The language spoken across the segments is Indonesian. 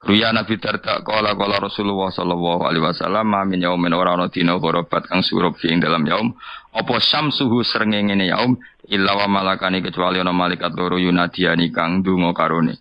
Ruya Nabi Darda kala Rasulullah sallallahu alaihi wasallam min yaumin ora ana dina gharabat kang surup ing dalam yaum apa syamsuhu srengenge yaum illa wa malakani kecuali ana malaikat loro yunadiani kang ndonga karone.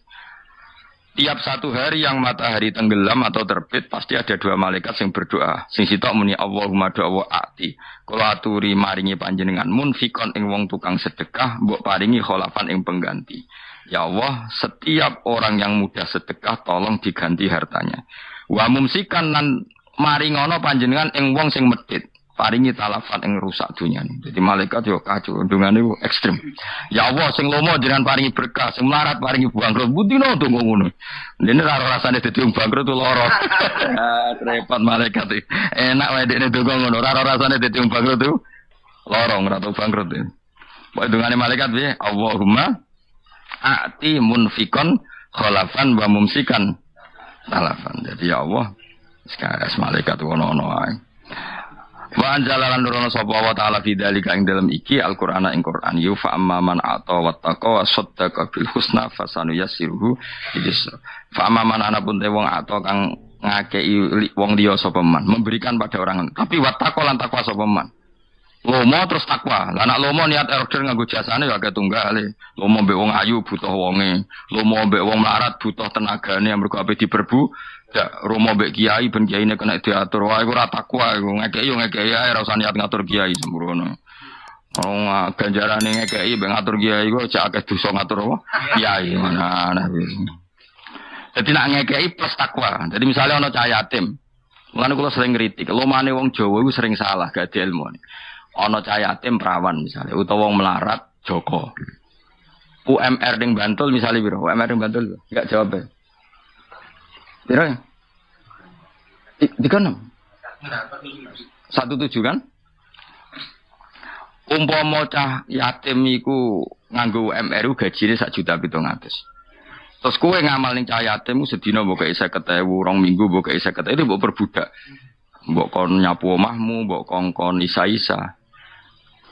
Tiap satu hari yang matahari tenggelam atau terbit pasti ada dua malaikat yang berdoa. Sing sitok muni Allahumma doa ati. Kula aturi maringi panjenengan munfikon ing wong tukang sedekah mbok paringi kholafan ing pengganti. Ya Allah, setiap orang yang mudah sedekah tolong diganti hartanya. Wa mumsikan lan maringono panjenengan ing wong sing medhit. Paringi talafat ing rusak dunyane. Jadi malaikat yo kacau, ndungane ekstrem. Ya Allah, sing lomo jenengan paringi berkah, sing melarat paringi bangkrut. Butino donga ngono. Dene ora rasane dadi wong bangkrut loro. Repot malaikat iki. Enak wae dekne donga ngono, ora rasane dadi wong bangkrut itu loro, ora tau bangkrut. Pokoke dungane malaikat piye? Allahumma a'ti munfikon khalafan wa mumsikan talafan. Jadi ya Allah, sekarang malaikat ono-ono ae. Wa anjalalan nurono sapa wa ta'ala fi dzalika ing dalem iki Al-Qur'ana ing Qur'an yu fa amman ata wa taqa wa saddaqa bil husna fasanu yasiruhu idis fa amman ana pun te wong ata kang ngakei wong liya sapa man memberikan pada orang tapi wa taqa lan takwa sapa man lomo terus takwa lah nek lomo niat order nganggo jasane ya akeh tunggale lomo mbek wong ayu butuh wonge lomo mbek wong melarat butuh tenagane mergo ape diperbu ya romo mbek kiai ben kiyaine kena diatur wae ora takwa iku ngekeki yo ngekeki ae ora usah niat ngatur kiai sembrono. Oh ganjarane ngekeki mbek ngatur kiai iku aja akeh dosa ngatur apa kiai mana. Dadi nek ngekeki plus takwa. Jadi misalnya ana cah yatim. Mulane kula sering ngritik, lomane wong Jawa iku sering salah gak ada ilmu. Ana cah yatim perawan misalnya utawa wong melarat Joko. UMR ning Bantul misalnya piro? UMR ning Bantul enggak jawab ya. Piro ya? 36. 17 kan? Umpama cah yatim iku nganggo UMR gajine 1.700.000. Terus kowe ngamal ning cah yatim sedina mbok kei 50.000, rong minggu mbok kei 50.000 itu mbok perbudak. Mbok kon nyapu omahmu, mbok kongkon isa-isa.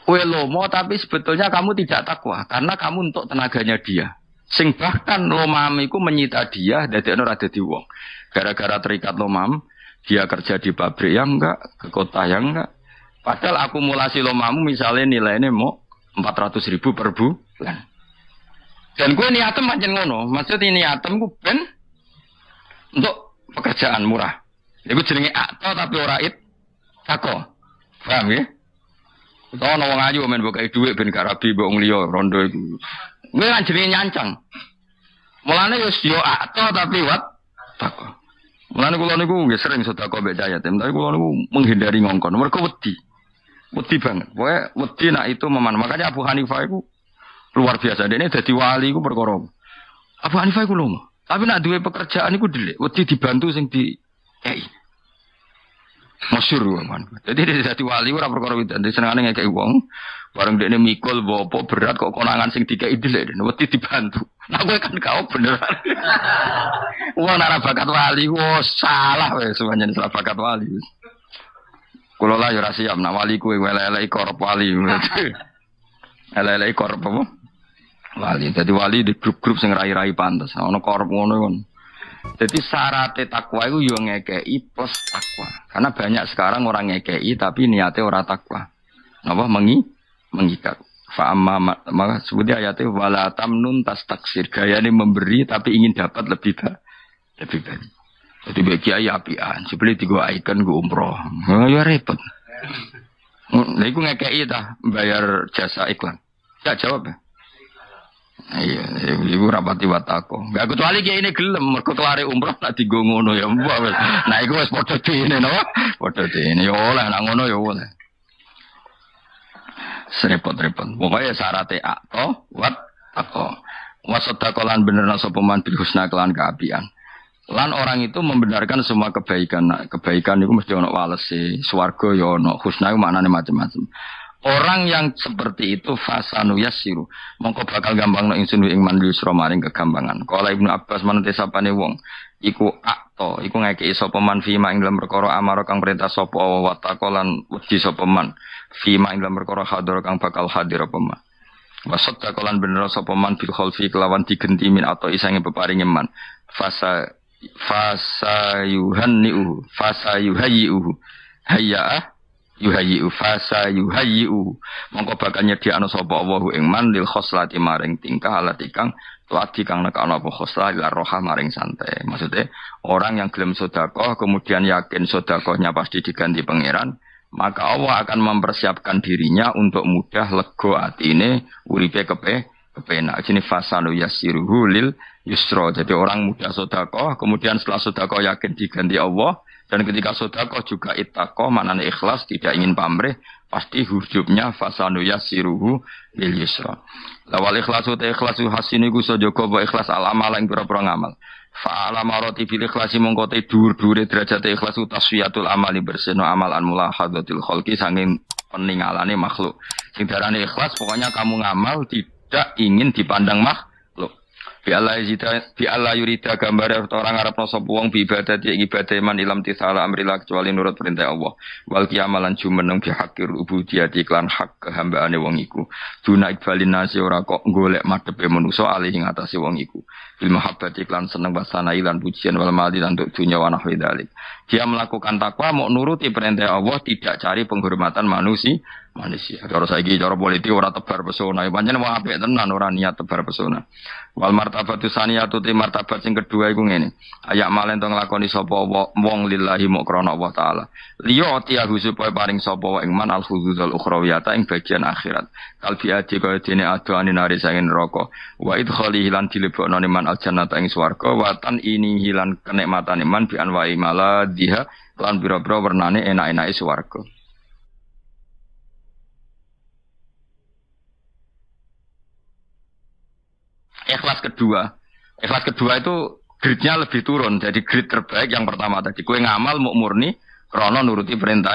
Kowe lomo tapi sebetulnya kamu tidak takwa karena kamu untuk tenaganya dia. Sing bahkan lomam iku menyita dia dadekno ora dadi wong. Gara-gara terikat lomam, dia kerja di pabrik yang enggak, ke kota yang enggak. Padahal akumulasi lomamu misalnya nilainya mau 400.000 per bulan. Dan gue niatem pancen ngono, maksudnya niatem gue ben untuk pekerjaan murah. Iku jenenge akto tapi ora tako. Paham ya? Utawa ana wong ayu men mbok kei dhuwit ben gak rabi mbok ngliya rondo iku. Gue kan jenenge nyancang. Mulane yo akto tapi tako. Mulane kula niku nggih sering sedekah mbek cah yatim, tapi kula niku menghindari ngongkon. Mergo wedi. Wedi banget. Pokoke wedi nak itu meman. Makanya Abu Hanifah iku luar biasa. Dene dadi wali iku perkara. Abu Hanifah iku lomo. Tapi nak duwe pekerjaan iku dhelik, wedi dibantu sing di masyhur man. Jadi dadi wali ora perkara wit. Senengane ngekeki wong. Bareng dekne mikul bopo berat kok konangan sing dikeki dhelik, wedi dibantu. Nah kowe kan kau beneran. Wong ora bakat wali, salah wis semuanya salah bakat wali. Kulo lah yo ora siap nak wali kuwe elek-elek korup wali. Elek-elek korup apa? Wali. Dadi wali di grup-grup sing rai-rai pantes. Ana korup ngono kon. Jadi syarat takwa itu yo ngekei plus takwa. Karena banyak sekarang orang ngekei tapi niatnya ora takwa. Napa mengikat. Fa amma maka sebutnya ayatnya wala tamnun tastaksir. Gayane memberi tapi ingin dapat lebih banyak. Jadi bagi ayah apian. Sebeli tiga icon gue umroh. Ya repot. Nah itu ngekei dah bayar jasa iklan. Gak jawab ya. Iya, ibu rapati watako. Gak kecuali kayak ini gelem, mereka kelari umroh nak digo ngono ya mbak. Nah, iku wis padha dene no, padha dene ya oleh nak ngono ya oleh. Repot-repot. Pokoknya syaratnya akto, wat tako. Wasadakolan beneran sopeman bil husna kelan keapian. Lan orang itu membenarkan semua kebaikan. Nah, kebaikan itu mesti ono walese, swarga ya ono, husna itu maknane macam-macam. Orang yang seperti itu fasanu yasiru mongko bakal gampang nek ingsun ing mandul sira maring kegampangan. Kala Ibnu Abbas manute sapane wong iku akto iku ngekeki sapa man fi ma ing dalam perkara amara kang perintah sapa wa taqalan wedi sapa man fi ma ing dalam perkara hadir kang bakal hadir apa man. Wasat taqalan bener sapa man bil khalfi kelawan digenti min atau isange peparinge man. Fasa fasayuhayyi'uhu hayya yuhayyi'u fasayuhayyi'u mongko bakal nyediakno sapa Allahu ing man lil khoslati maring tingkah alati kang tuati kang nekana apa khoslah ila roha maring santai. Maksudnya orang yang gelem sedekah kemudian yakin sedekahnya pasti diganti pangeran, maka Allah akan mempersiapkan dirinya untuk mudah lega atine uripe kepenak. Jenenge fasanu yasiruhu lil yusra. Jadi orang mudah sedekah kemudian setelah sedekah yakin diganti Allah. Dan ketika sedekah juga ittaqah, maknanya ikhlas, tidak ingin pamrih, pasti hujubnya fasanu yasiruhu lil yusra. Lawal ikhlasu ta ikhlasu hasin iku sajaga wa ikhlas al amal ing pira-pira ngamal. Fa ala marati fil ikhlasi mongko te dhuwur-dhuwure derajat ikhlasu tasfiyatul amali bersihno amal an mulahadatil khalqi sanging peningalane makhluk. Sing darane ikhlas pokoknya kamu ngamal tidak ingin dipandang makhluk. Bi Allah yurida gambar orang Arab sapa wong bi ibadah di ibadah man ilam tisala amrillah kecuali nurut perintah Allah. Wal qiyamalan jumeneng bi hakir ubudiyah iklan hak kehambaane wong iku. Duna ikbalin nasi ora kok golek madhepe manusa alih ing atase wong iku. Bil mahabbati iklan seneng wasana lan pujian wal mali lan untuk dunya wa nahwi dzalik. Dia melakukan takwa mau nuruti perintah Allah, tidak cari penghormatan manusia. Cara saiki cara politik ora tebar pesona, pancen wong apik tenan ora niat tebar pesona. Wal martabatu saniyatu ti martabat sing kedua iku ngene. Ayak malen to nglakoni sapa wong lillahi mok krana Allah taala. Liya tiyahu supaya paring sapa ing man al khuzuzul ukhrawiyata ing bagian akhirat. Kalbi adi kaya dene adoane nari sange neraka. Wa idkhali hilan dilebokno man al jannata ing swarga wa tan ini hilan kenikmatan man bi anwa'i maladhiha lan pira-pira wernane enak-enake swarga. Ikhlas kedua itu grade-nya lebih turun. Jadi grade terbaik yang pertama tadi. Kue ngamal mau murni krono nuruti perintah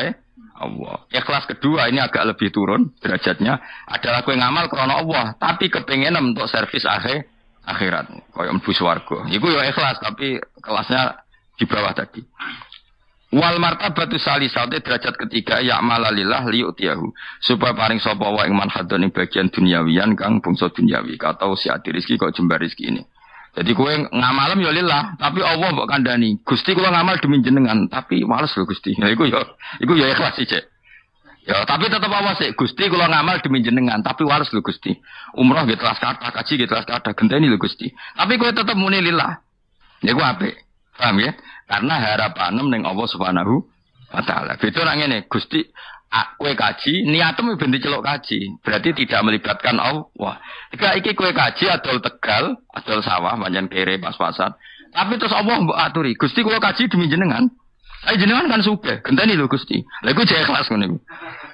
Allah. Ikhlas kedua ini agak lebih turun derajatnya. Adalah kue ngamal krono Allah, tapi kepengen untuk servis akhirat. Kayak mlebu swarga. Iku ya ikhlas tapi kelasnya di bawah tadi. Wal martabatu salisate derajat ketiga ya malalillah liyutiyahu supaya paring sapa wa ing manhadon ing bagian duniawian kang bangsa duniawi katau si ati rezeki kok jembar rezeki ini. Jadi kowe ngamalem ya lillah, tapi Allah mbok kandhani. Gusti kula ngamal demi jenengan, tapi males lho Gusti. Nah iku ya ikhlas sih, Cek. Ya, tapi tetap Allah sih. Gusti kula ngamal demi jenengan, tapi males lho Gusti. Umrah nggih telas kathah, kaji nggih telas kathah, genteni lho Gusti. Tapi kowe tetep muni lillah. Ya ku apik. Paham ya? Karena harapanem ning Allah Subhanahu wa taala. Beda nang ngene, Gusti kowe kaji, niatmu ben diceluk kaji. Berarti tidak melibatkan Allah. Jika iki kowe kaji adol Tegal, adol sawah pancen kere pas-pasan. Tapi terus Allah mbok aturi, Gusti kula kaji demi jenengan. Ayo jenengan kan sugih, genteni lho Gusti. Lha iku jek ikhlas ngono iku.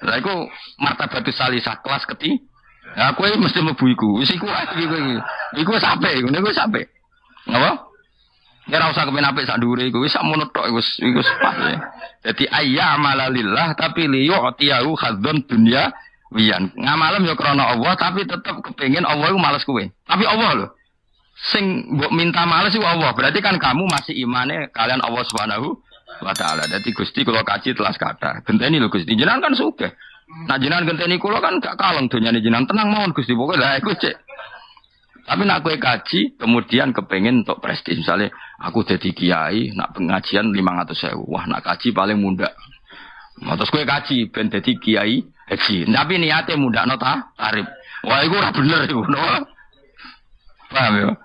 Lha iku martabatus salisah kelas keti. Lah kowe mesti mlebu iku. Wis iku iku sampe, ngono iku sampe. Napa? Ya ora usah kepen apik sak dhuwure iku wis sakmono tok wis pas ya. Dadi ayyamalalillah tapi liyu'tiyahu khadzun dunya wiyan. Ngamalem ya krana Allah tapi tetep kepengin Allah iku males kowe. Tapi Allah lho. Sing mbok minta males iku Allah. Berarti kan kamu masih imane kalian Allah Subhanahu wa taala. Dadi Gusti kula kaji telas kathah. Genteni lho Gusti. Jenengan kan sugih. Nah jenengan genteni kula kan gak kaleng donyane jenengan. Tenang mawon Gusti. Pokoke lha iku cek. Tapi nak kowe kaji, kemudian kepengen untuk prestis. Misalnya, aku jadi kiai, nak pengajian 500.000. Wah, nak kaji paling muda. Nah, terus kowe kaji, ben jadi kiai, haji. Tapi niatnya muda nota tarif. Wah, itu ora bener itu. No? Paham ya?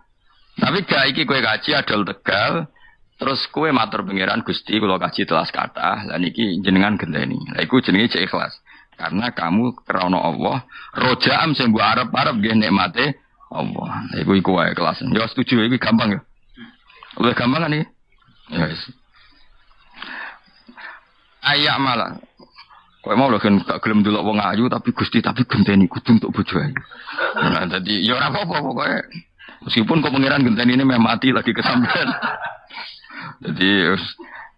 Tapi gak iki kowe kaji adol Tegal, terus kowe matur pangeran Gusti, kalau kaji telas kata, dan iki jenengan genteni. Lah iku jenenge cek ikhlas. Karena kamu krana Allah, rojaam sing mbok arep-arep nggih nikmate Allah, iku wae kelas. Ya setuju, iku gampang ya. Udah gampang kan iki? Ya wis. Ayak malah. Kowe mau lho kan gak gelem ndelok wong ayu tapi Gusti tapi genteni kudu untuk bojo ayu. Nah, dadi ya ora apa-apa pokoke. Meskipun kok pangeran genteni ini memang mati lagi kesampean. Jadi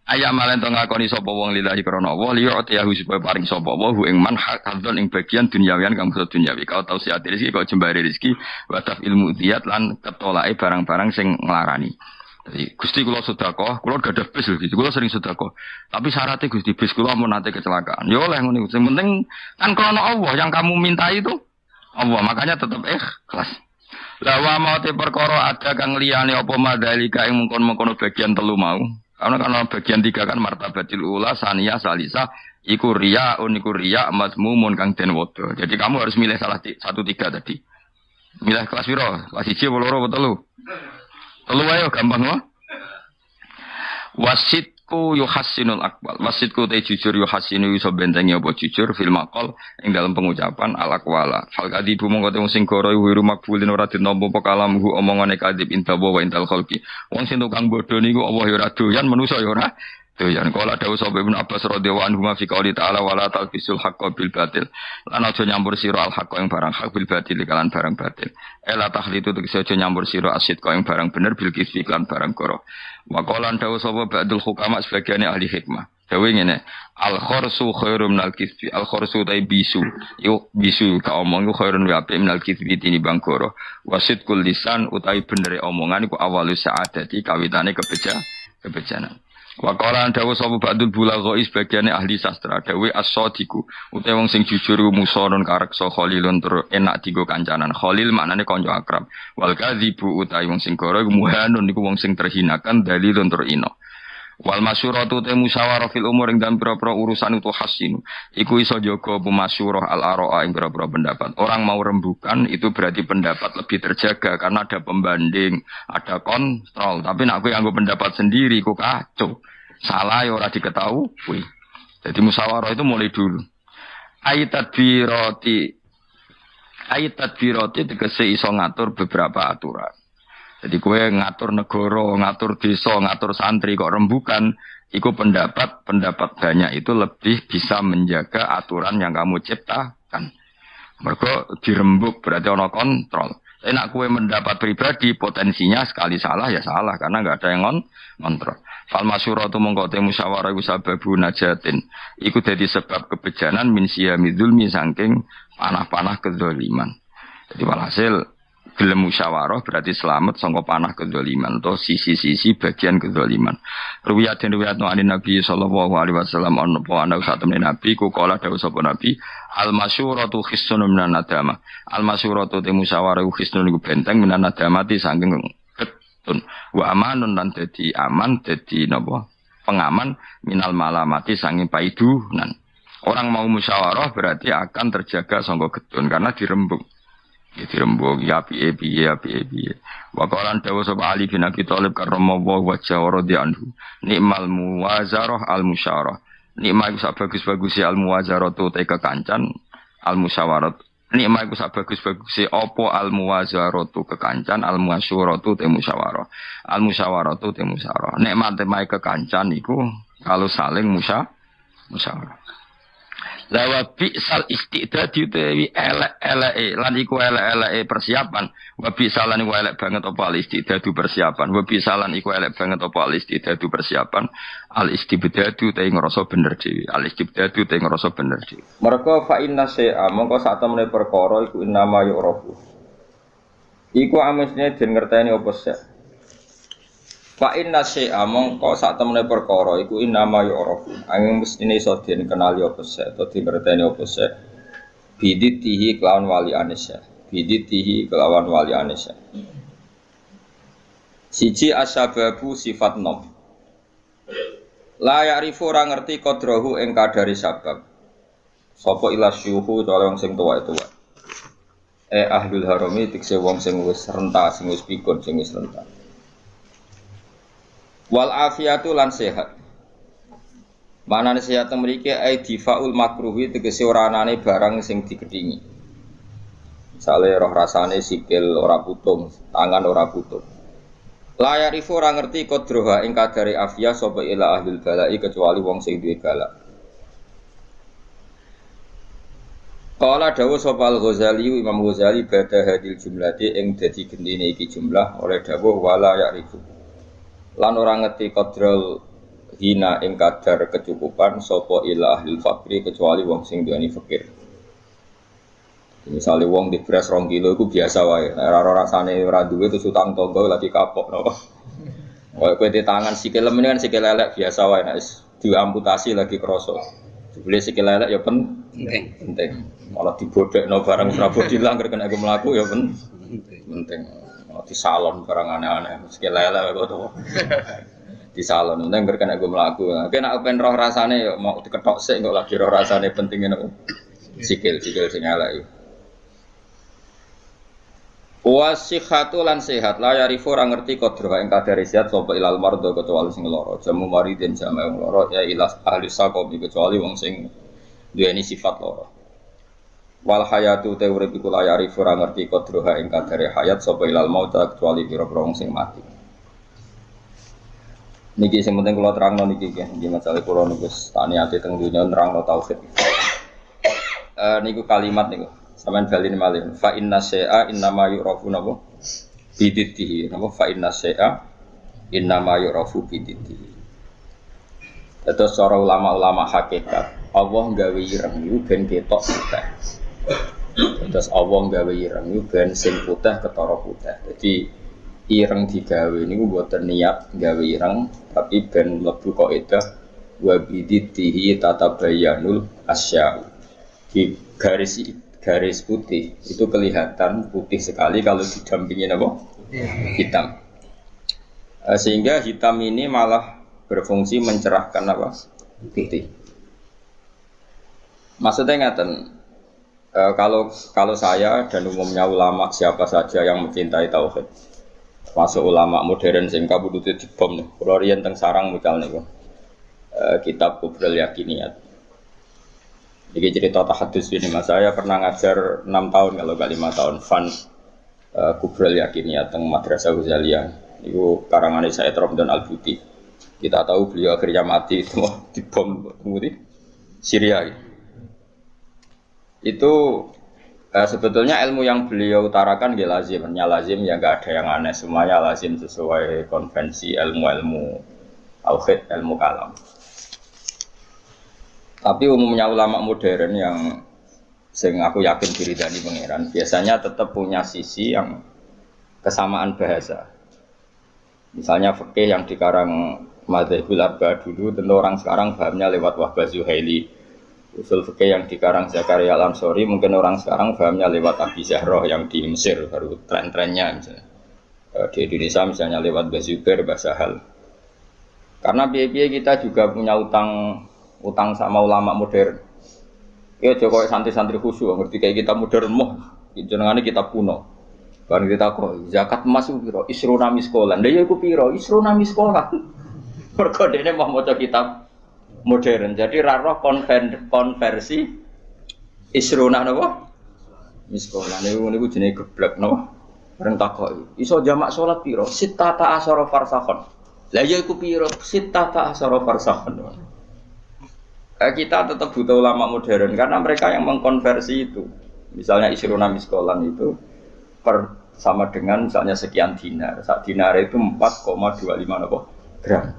ayak malah ento ngakoni sapa wong lillahi krana Allah liya atiyahu supaya paring sapa wa ing man hadzon ing bagian duniawian kang basa duniawi kau tau siat rezeki kau jembare rezeki wa taf ilmu diat lan ketolake barang-barang sing nglarani. Jadi Gusti kula sedekah, kula gadah bis lho gitu. Kula sering sedekah. Tapi syaratnya Gusti bis kula mau nate kecelakaan. Ya oleh ngono. Sing penting kan krana Allah yang kamu minta itu Allah, makanya tetap ikhlas. Lah wa mau te perkara ada kang liyane apa madalika ing mengkon-mengkono bagian telu mau. Karena bagian 3 kan martabatil ula, saniyah, salisa, iku riya mazmumun kang den wodo. Jadi kamu harus milih salah 1 3 tadi. Milih kelas piro? Kelas 1 apa 2 apa 3? 3 ayo gampang loh. Wasitku yuhassinul aqwal. Wasitku te jujur yuhassinu iso bentengi apa jujur fil maqal ing dalam pengucapan al aqwala. Fal kadibu mongko te sing goro wiru makbulin ora ditampa apa kalamku omongane kadib intawa wa intal khalqi. Wong sing tukang bodho niku Allah ya ora doyan manusa ya ora doyan. Kala dawuh sapa Ibnu Abbas radhiyallahu anhu fi qouli ta'ala wala talbisul haqqo bil batil. Lan aja nyampur sira al haqqo ing barang hak bil batil kalan barang batil. Ela tahlitu tegese aja nyampur sira asid kok ing barang bener bil kisfi kalan barang goro. Waqalan dawuh sapa ba'dul hukama sebagiane ahli hikmah. Dawuh ngene, al khursu khairum minal kisfi. Al khursu tai bisu. Yo bisu ka omong ku khairun wa apik minal kisfi tinimbang goro. Wasidkul lisan utai benere omongan iku awalus sa'adati kawitane kebejanan. Waqalan dawuh sapa ba'dul bulaghai sebagiane ahli sastra. Dawuh as-sadiqu utai wong sing jujur musonon kareksa khalilun tur enak digo kancanan. Khalil maknane kanca akrab. Wal kadzibu utai wong sing goro iku muhanun niku wong sing terhinakan dalilun tur ino. Wal masyuratu te musyawarah fil umur ing dalem pira-pira urusan itu hasinu. Iku iso jaga pemasyurah al-ara'a ing pira-pira pendapat. Orang mau rembukan itu berarti pendapat lebih terjaga karena ada pembanding, ada kontrol. Tapi nek kowe nganggo pendapat sendiri iku kacau. Salah ya ora diketahui. Jadi musyawarah itu mulai dulu. Ayat tadbirati tegese iso ngatur beberapa aturan. Jadi kue ngatur negara, ngatur desa, ngatur santri kok rembukan, iku pendapat banyak itu lebih bisa menjaga aturan yang kamu ciptakan. Mergo dirembuk berarti ono kontrol. Tapi nak kue mendapat pribadi potensinya sekali salah ya salah karena nggak ada yang ngontrol. Fal masyuratu mongko te musyawarah iku sababu najatin. Iku dadi sebab kebejanan min siyami dzulmi saking panah-panah kedzaliman. Jadi walhasil gelem musyawarah berarti selamat sangka panah kedzaliman atau sisi-sisi bagian kedzaliman. Ruwiyat den riwayatno anin Nabi sallallahu alaihi wasallam ana ana satemene Nabi ku kala dawuh sapa Nabi al masyuratu khisnun minan nadama. Al masyuratu te musyawarah khisnun iku benteng minan nadamati saking ketun. Wa amanun lan dadi aman dadi napa pengaman minal malamati saking paidunan. Orang mau musyawarah berarti akan terjaga sangka ketun karena dirembuk. Dirembuk ya piye. Wa qalan dawu sapa Ali bin Abi Thalib karramallahu wajhahu radhiyallahu nikmal muwazarah al musyarah. Nikmat iku sak bagus-bagus al muwazarah tu te kekancan al musyawarah. Nikmat iku sak bagus-bagus apa al muwazarah tu kekancan al musyarah tu te musyawarah. Al musyawarah tu te musyawarah. Nikmat te mai kekancan iku kalau saling musyawarah. Lawa bi'sal istidadi utawi elek-eleke lan iku elek-eleke persiapan wa bi'salan iku elek banget apa al istidadu persiapan wa bi'salan iku elek banget apa al istidadu persiapan al istibdadu te ngrasa bener dhewe al istibdadu te ngrasa bener dhewe mergo fa inna syai'a mongko sak temene perkara iku innama yu'rafu iku amesne den ngerteni apa sek fa inna syai'a mongko sak temene perkara iku innama yu'rafu angin mestine iso den kenali apa sek utawa dingerteni apa sek biditihi kelawan wali anisa biditihi kelawan wali anisa siji asbabu sifat nom la ya'rifu ora ngerti qadrahu ing kadari sabab sapa ilasyuhu cara wong sing tuwa-tuwa ahlul harami tikse wong sing wis renta sing wis pikun sing wis renta wal afiatu lan sehat. Manane sehat mriki ai difaul makruhi tegese ora anane barang sing digedhingi. Misale roh rasane sikil ora putung, tangan ora putung. Layar ifu ora ngerti kodroha ing kadare afia sapa ila ahlul balai kecuali wong sing duwe balak. Qala dawuh sapa Al-Ghazali Imam Ghazali badha hadil jumlati ing dadi gendine iki jumlah oleh dawuh wala ya'rifu. Lan ora ngerti qadrul hina ing kadar kecukupan sapa ila ahlul fakri kecuali wong sing duweni fakir. Misale wong di beras 2 kilo iku biasa wae. Nek ora rasane ora duwe terus utang tangga lagi kapok napa. Kowe di tangan sikil lem kan sikil elek biasa wae nek diamputasi lagi krasa. Jebule sikil elek ya penting. Malah dibodhekno barang Prabu dilang kena aku mlaku ya penting. Penting. Di salon barang aneh-aneh. Meski lele kok tuh. Di salon penting berkena gue melaku. Kena open roh rasane yo mau diketok sik kok lagi roh rasane pentingnya nopo. Sikil sing elek. Wasihatu lan sehat la yarifu ora ngerti kodro ing kadare sehat sapa ilal mardo kecuali sing lara jamu maridin jamae wong lara ya ilas ahli sakobi kecuali wong sing duweni sifat lara wal hayatu te urip iku la yarifu ora ngerti kodro ing kadare hayat sapa ilal maut kecuali pira-pira wong sing mati niki sing penting kula terangno niki nggih masalah kula niku taniate teng donya nerangno tauhid niku kalimat niku sampeyan baline malih fa inna syai'a innama yu'rafu napa bididdihi napa fa inna syai'a innama yu'rafu bididdihi. Terus cara ulama-ulama hakikat Allah gawe ireng iku ben ketok putih. Terus Allah gawe ireng iku ben sing putih ketara putih. Jadi ireng digawe niku mboten niat gawe ireng tapi ben mlebu kaidah wa bididdihi tatabayyanul asya'. Di garis putih itu kelihatan putih sekali kalau didampingi apa? Hitam. Sehingga hitam ini malah berfungsi mencerahkan apa? Putih. Maksudnya ngaten, kalau saya dan umumnya ulama siapa saja yang mencintai tauhid, masuk ulama modern sing kabudute dibom nih. Kulo riyen teng sarang mucal niku. Kitab Kubrul Yakiniyat. Ini cerita tahadus ini mas, saya pernah ngajar 6 tahun kalau gak 5 tahun Fan Kubrul Yakiniyat teng Madrasah Ghazaliyah. Itu karangan Said Romdan Al-Buti. Kita tahu beliau akhirnya mati itu dibom kemudian Syria. Itu sebetulnya ilmu yang beliau utarakan dia lazim, ya nggak ada yang aneh, semuanya lazim sesuai konvensi ilmu tauhid, ilmu kalam. Tapi umumnya ulama modern yang sing aku yakin diridani pangeran biasanya tetap punya sisi yang kesamaan bahasa. Misalnya fikih yang dikarang Madzhabul Arba dulu tentu orang sekarang pahamnya lewat Wahbah Zuhaili. Usul fikih yang dikarang Zakaria Al-Ansori mungkin orang sekarang pahamnya lewat Abi Zahroh yang di Mesir baru tren-trennya misalnya. Di Indonesia misalnya lewat Bazubair, Basahal. Karena biaya kita juga punya utang sama ulama modern. Ya Jokowi santri-santri khusyuk ngerti kayak kita modern moh. Jenengane kita kuno. Bareng kita kok zakat emas ku piro? Isruna miskolan. Lha ya iku piro? Isruna miskolan. Mergo dene mau maca kitab modern. Jadi ra roh konversi isruna napa? Miskolan. Niku jenenge geblek napa? Bareng takok. Iso jamak salat piro? Sittata asyara farsakhon. Lah ya iku piro? Sittata asyara farsakhon. Kita tetap butuh ulama modern karena mereka yang mengkonversi itu. Misalnya isruna miskolan itu sama dengan misalnya sekian dinar. Sak dinar itu 4,25 gram.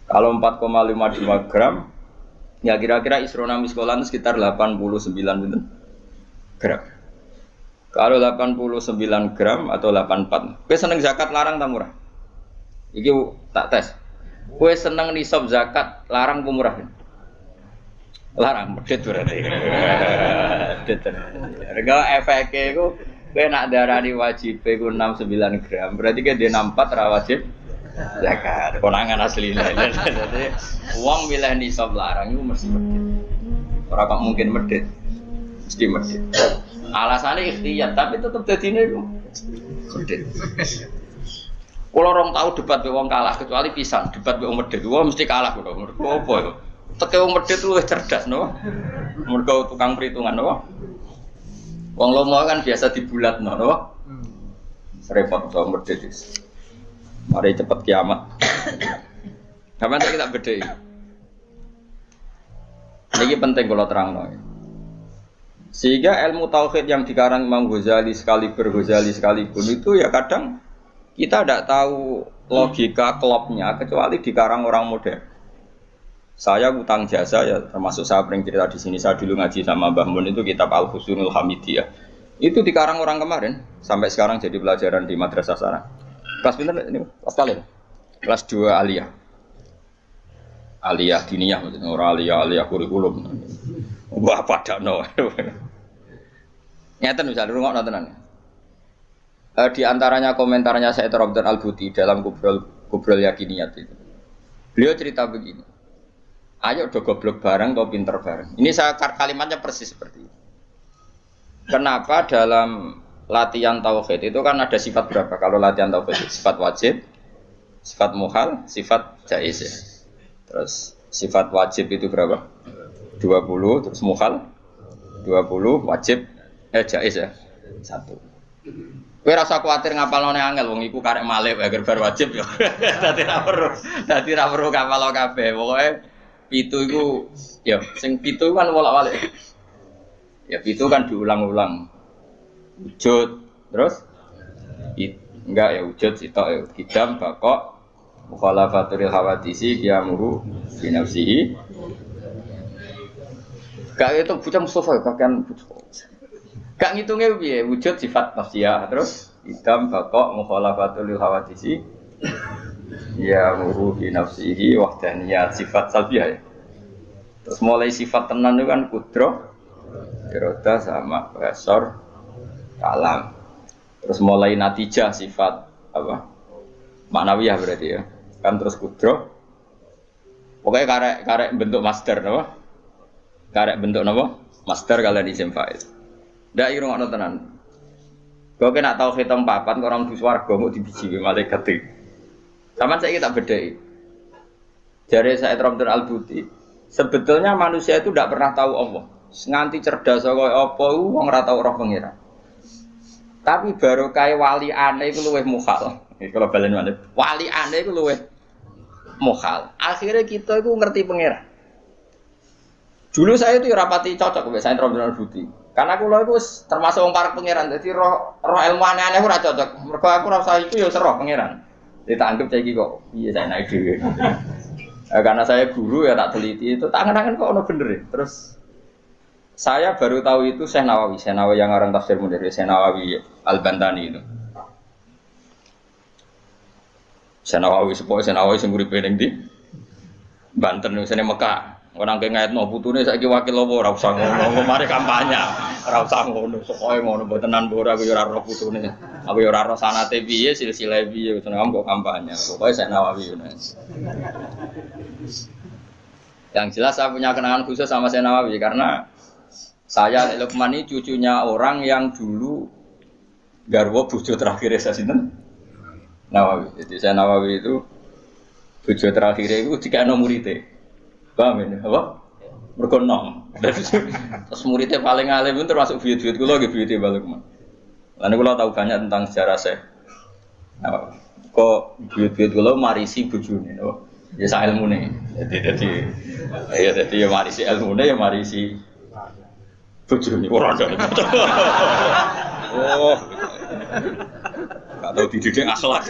Kalau 4,55 gram, ya kira-kira isruna miskolan sekitar 89 gram. Kalau 89 gram atau 84. Kowe seneng zakat larang ta murah? Iki tak tes. Kowe seneng nisab zakat larang apa murah? Larang medhit berarti. Medhit. Rega efeke iku kowe nak darani wajib iku 69 gram. Berarti ke dia 64 ra wajib zakat. Konangan asline. Dadi wong milih nisab larang iku mesti medhit. Ora kok mungkin medhit. Mesti medhit. Alasannya ikhtiyat tapi tetep dadine iku medhit. Kula rong tau debat mbek wong kalah kecuali pisan debat mbek wong medhit. Wong mesti kalah kok. Mergo apa ya? Teke wong medhit luwih cerdas no. Mergo tukang perhitungan no. Wong lomo kan biasa dibulatno no. Repot wong medhit wis. Mari cepet kiamat. Sampeyan tak kita bedheki. Niki penting kula terangno. Sehingga ilmu tauhid yang dikarang Imam Ghazali sekalipun itu ya kadang kita tidak tahu logika klopnya kecuali dikarang orang modern. Saya utang jasa ya termasuk saya sering cerita di sini saya dulu ngaji sama Mbah Mun itu kitab Al-Husnul Hamidiyah. Itu dikarang orang kemarin sampai sekarang jadi pelajaran di madrasah sarang. Kelas pinter ini kelas kalian. Kelas 2 aliyah. Aliyah diniyah maksudnya orang aliyah kurikulum. Wah padakno. Ngeten misal rungokno tenan. Di antaranya komentarnya Said Ramdan Al-Buti dalam Kubrul Yakiniyat itu. Beliau cerita begini. Ayo do goblok bareng atau pinter bareng. Ini kalimatnya persis seperti ini. Kenapa dalam latihan tauhid itu kan ada sifat berapa? Kalau latihan tauhid sifat wajib, sifat muhal, sifat jaiz ya. Terus sifat wajib itu berapa? 20, terus muhal 20, wajib jaiz ya. 1. Kowe rasa kuwatir ngapalone angel wong iku karek malih wae bar wajib ya. Dadi ra perlu ngapalo kabeh. Pokoke 7 iku ya sing 7 kan wolak-walik. Ya 7 kan diulang-ulang. Wujud, terus enggak ya wujud sitok ya kidam bakok mukhalafatul hawadisi qiyamuhu fi nafsihi. Gak itu bocah Mustafa kakean bocah. Gak ngitungnya piye wujud sifat nafsiyah terus kidam bakok mukhalafatul hawadisi qiyamuhu fi nafsihi wahdaniyat sifat salbiyah ya. Terus mulai sifat tenan itu kan kudroh, iroda sama basor kalam. Terus mulai natijah sifat apa? Ma'nawiyah berarti ya. Kan terus kudroh. Pokoknya karek bentuk masdar napa? Karek bentuk napa? Masdar kalian isim fa'il. Ndak irungokno tenan. Kok nak tau hitung papat kok orang swarga mau dibiji malaikat iki. Sampeyan saiki tak bedheki. Jare Said Ramdan Al-Buti, sebetulnya manusia itu tidak pernah tahu Allah. Nganti cerdas kaya apa wong ora tau roh pengira. Tapi baru kaya wali aneh itu luwih mukhal. Kalau balen mana? Wali aneh itu luwih mukhal. Akhirnya kita itu ngerti pengira. Dulu saya itu rapati cocok mbek Said Ramdan Al-Buti. Karena aku itu termasuk wong parek pengiran. Jadi roh ilmu aneh-aneh ora cocok. Mergo aku rasa itu ya seroh pengiran. Jadi tak anggap saiki kok iya saya naik dhewe. Karena saya guru ya tak teliti itu tangan-tangan kok ono bener ya. Terus saya baru tahu itu Syekh Nawawi yang orang tafsir Munir, Syekh Nawawi Al-Bantani itu. Syekh Nawawi sing uripe ning ndi? Banten sing Mekah. Orang ke ngaitno putune saiki wakil apa ora usah ngono, mari kampanye. Ora usah ngono, pokoke ngono mbotenan ora aku ya ora roh putune. Aku ya ora roh sanate piye, silsilah piye, seneng kok kampanye. Pokoke Syekh Nawawi ngono. Yang jelas saya punya kenangan khusus sama Syekh Nawawi karena saya Lukman ini cucunya orang yang dulu garwa bojo terakhir saya sinten Nawawi. Jadi saya Nawawi itu bojo terakhir itu dikene muridé. Paham ini apa? Mergo nom. Terus muridnya paling alim pun termasuk buyut-buyut kula nggih buyute Lukman. Lan kula tahu banyak tentang sejarah Syekh. Kok buyut-buyut kula marisi bojone no. Ya sak ilmune. Jadi ya marisi ilmune ya marisi bojone ora ndane. Oh. Gak tau dididik akhlak.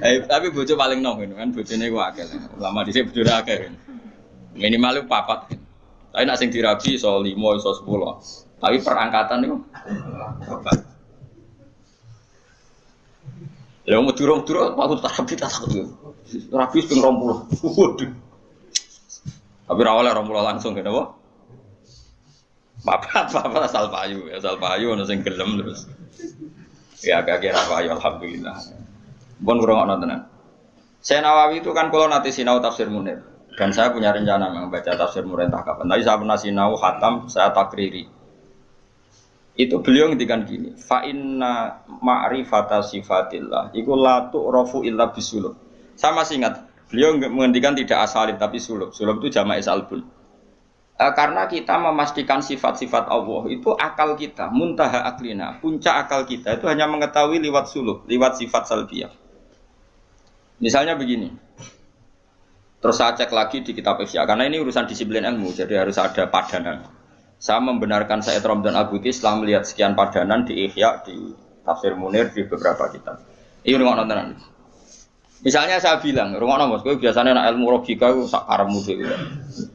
Tapi bojo paling nom kan bojone ku akeh. Ulama dhisik bojone akeh. Minimal 4. Tapi nek sing dirabi iso 5 iso 10. Tapi perangkatan niku 4. Lah mau durung-durung aku terapi tak takut. Rabi ping 20. Waduh. Tapi ra oleh 20 langsung kene apa? Bapak asal payu ono sing gelem terus. Ya agak kira payu alhamdulillah. Pun kurang tenan. Syekh Nawawi itu kan kalau nanti sinau tafsir Munir dan saya punya rencana membaca tafsir Munir entah kapan. Tapi saya pernah sinau khatam, saya takriri. Itu beliau ngendikan gini, fa inna ma'rifata sifatillah iku la tu'rafu illa bisulub. Saya masih ingat, beliau menghentikan tidak asalib tapi sulub. Sulub itu jamak salbun. Karena kita memastikan sifat-sifat Allah itu akal kita, muntaha aklina, puncak akal kita itu hanya mengetahui lewat sulub, lewat sifat salbiyah. Misalnya begini. Terus saya cek lagi di kitab Ihya karena ini urusan disiplin ilmu, jadi harus ada padanan. Saya membenarkan Said Ramdan Al-Buti setelah melihat sekian padanan di Ihya, di Tafsir Munir, di beberapa kitab. Ini rumah nontonan. Misalnya saya bilang, rumah nonton, gue biasanya nak ilmu logika itu sak karemu dhewe.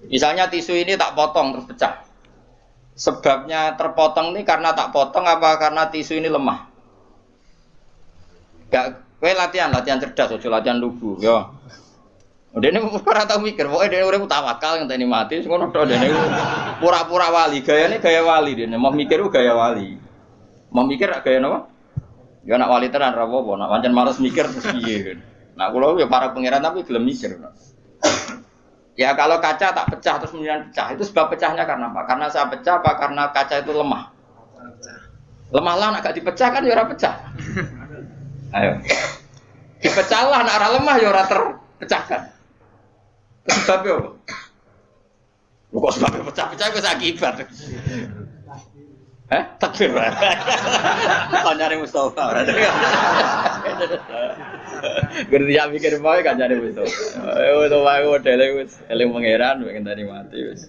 Misalnya tisu ini tak potong terus pecah. Sebabnya terpotong ini karena tak potong apa karena tisu ini lemah? Gak, gue latihan cerdas, ojo latihan lugu, yo. Udah ini pura tahu mikir, pokoknya dia udah tawakal yang mati, semua nonton dia pura-pura wali, gaya wali dia, mau mikir gaya wali. Mau mikir gaya napa? Ya nak wali tenan ra apa, nak pancen males mikir terus piye. Nah, kula ya para pangeran tapi gelem mikir. Ya kalau kaca tak pecah terus kemudian pecah, itu sebab pecahnya karena apa? Karena saya pecah apa karena kaca itu lemah? Lemah lah, nak gak dipecah kan ya ora pecah. Ayo. Dipecah lah, nak ora lemah ya ora terpecahkan. Terus sebabnya apa? Lu kok sebabnya pecah-pecah kok akibat. Takbir. Kau nyari Mustafa. Gerti ya mikir bae kan nyari Mustafa. Ayo to wae modele wis eling pangeran pengen tadi mati wis.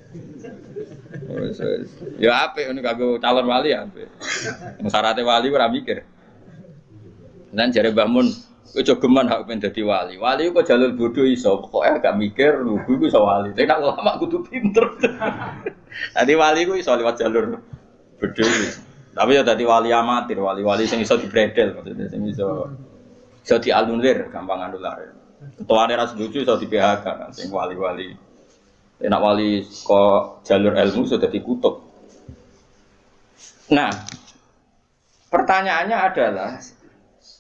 Ya apik ngono kanggo calon wali apik. Syaratnya wali ora mikir. Nan jare Mbah Mun, kowe aja geman hak pengen dadi wali. Wali kok jalur bodoh iso, pokoke gak mikir lugu iku iso wali. Tapi nek ulama kudu pinter. Dadi wali ku iso liwat jalur bodoh. Tapi ya dadi wali amatir, wali-wali sing iso dibredel maksudnya sing iso dialunir gampang anular. Ketuane ra setuju iso di PHK sing wali-wali. Nek wali kok jalur ilmu sudah dikutuk. Nah, pertanyaannya adalah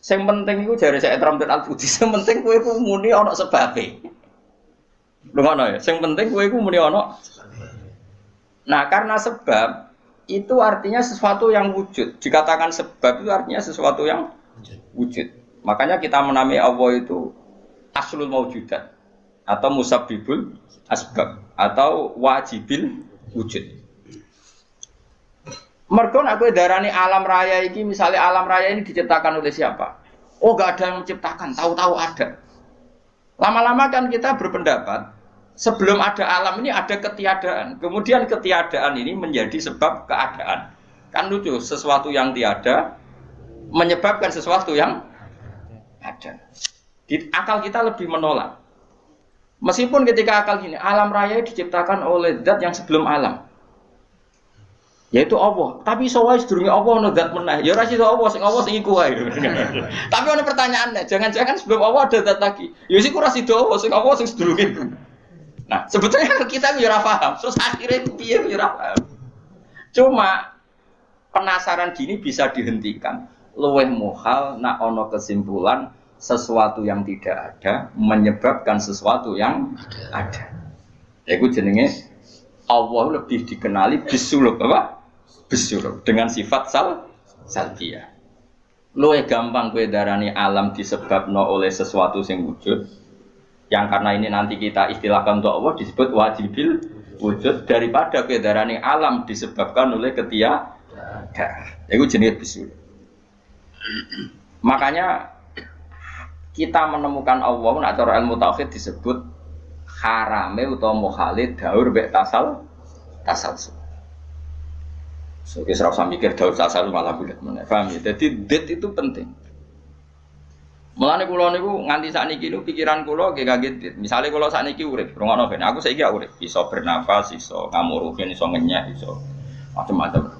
sing penting iku jare Syekh Ramdan Al-Budi, sing penting kowe iku muni ana sebabe. Lho ngono ya, sing penting kowe iku muni ana. Nah, karena sebab itu artinya sesuatu yang wujud. Dikatakan sebab itu artinya sesuatu yang wujud. Makanya kita menamai Allah itu aslul maujudat atau musabbibul asbab atau wajibil wujud. Mergo nek kowe darani alam raya iki, misalnya alam raya ini diciptakan oleh siapa? Oh, enggak ada yang menciptakan, tahu-tahu ada. Lama-lama kan kita berpendapat sebelum ada alam ini ada ketiadaan. Kemudian ketiadaan ini menjadi sebab keadaan. Kan lucu, sesuatu yang tiada menyebabkan sesuatu yang ada. Di akal kita lebih menolak. Meskipun ketika akal gini, alam raya diciptakan oleh zat yang sebelum alam, yaitu Allah. Tapi soalnya sedurunge Allah ono zat meneh. Ya ora sida Allah sing iku wae. Tapi ono pertanyaannya, jangan-jangan sebelum Allah ada zat lagi. Ya sik ora sida Allah sing sedurunge. Nah, sebetulnya kita ya ora paham. Terus akhirnya piye ya ora paham. Cuma penasaran gini bisa dihentikan. Luweh muhal nak ono kesimpulan sesuatu yang tidak ada menyebabkan sesuatu yang ada. Yaiku jenenge Allah lebih dikenali bisuluk apa? Bisuluk dengan sifat salbiyah. Luwih gampang kowe darani alam disebabno oleh sesuatu yang wujud. Yang karena ini nanti kita istilahkan untuk Allah disebut wajibil wujud daripada kowe darani alam disebabkan oleh ketiadaan. Yaiku jenenge bisuluk. Makanya kita menemukan Allah nak cara ilmu tauhid disebut harame utawa mukhalid daur mek tasalsul. So wis ora usah mikir daur tasalsul malah bulat meneh. Paham ya? Jadi det itu penting. Mulane kula niku nganti sakniki niku pikiran kula nggih kaget dit. Misale kula sakniki urip, rungokno ben aku saiki urip, iso bernafas, iso ngamuruhin, iso ngenyek, iso macam-macam.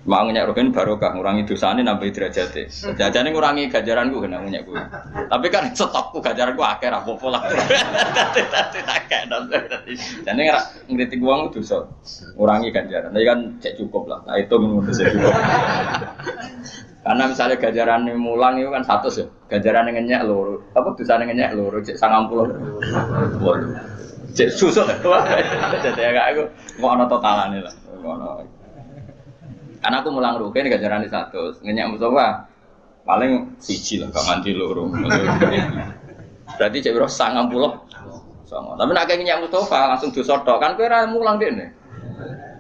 Mau ngenyek rogen barokah ngurangi dosane nambah derajate. Jajane ngurangi ganjaranku kena ngenyek kuwi. Tapi kan stokku ganjaranku akeh ra apa-apa lah. Jane ora ngritik wong dosa. Ngurangi ganjaran. Tapi kan cek cukup lah. Nah itu menurut saya cukup. Karena misalnya ganjarane mulang itu kan 100 ya. Ganjarane ngenyek loro. Apa dosane ngenyek loro cek 90. Cek susuk. Jadi agak aku mau ana totalane lah. Ngono. Karena aku mulang rugen ganjaran di 100, ngenyak Mustafa paling siji lah, gak mandi loro. Berarti cek biro 90. Tapi nak kayak ngenyak Mustafa langsung dosa tok kan kowe ora mulang dene.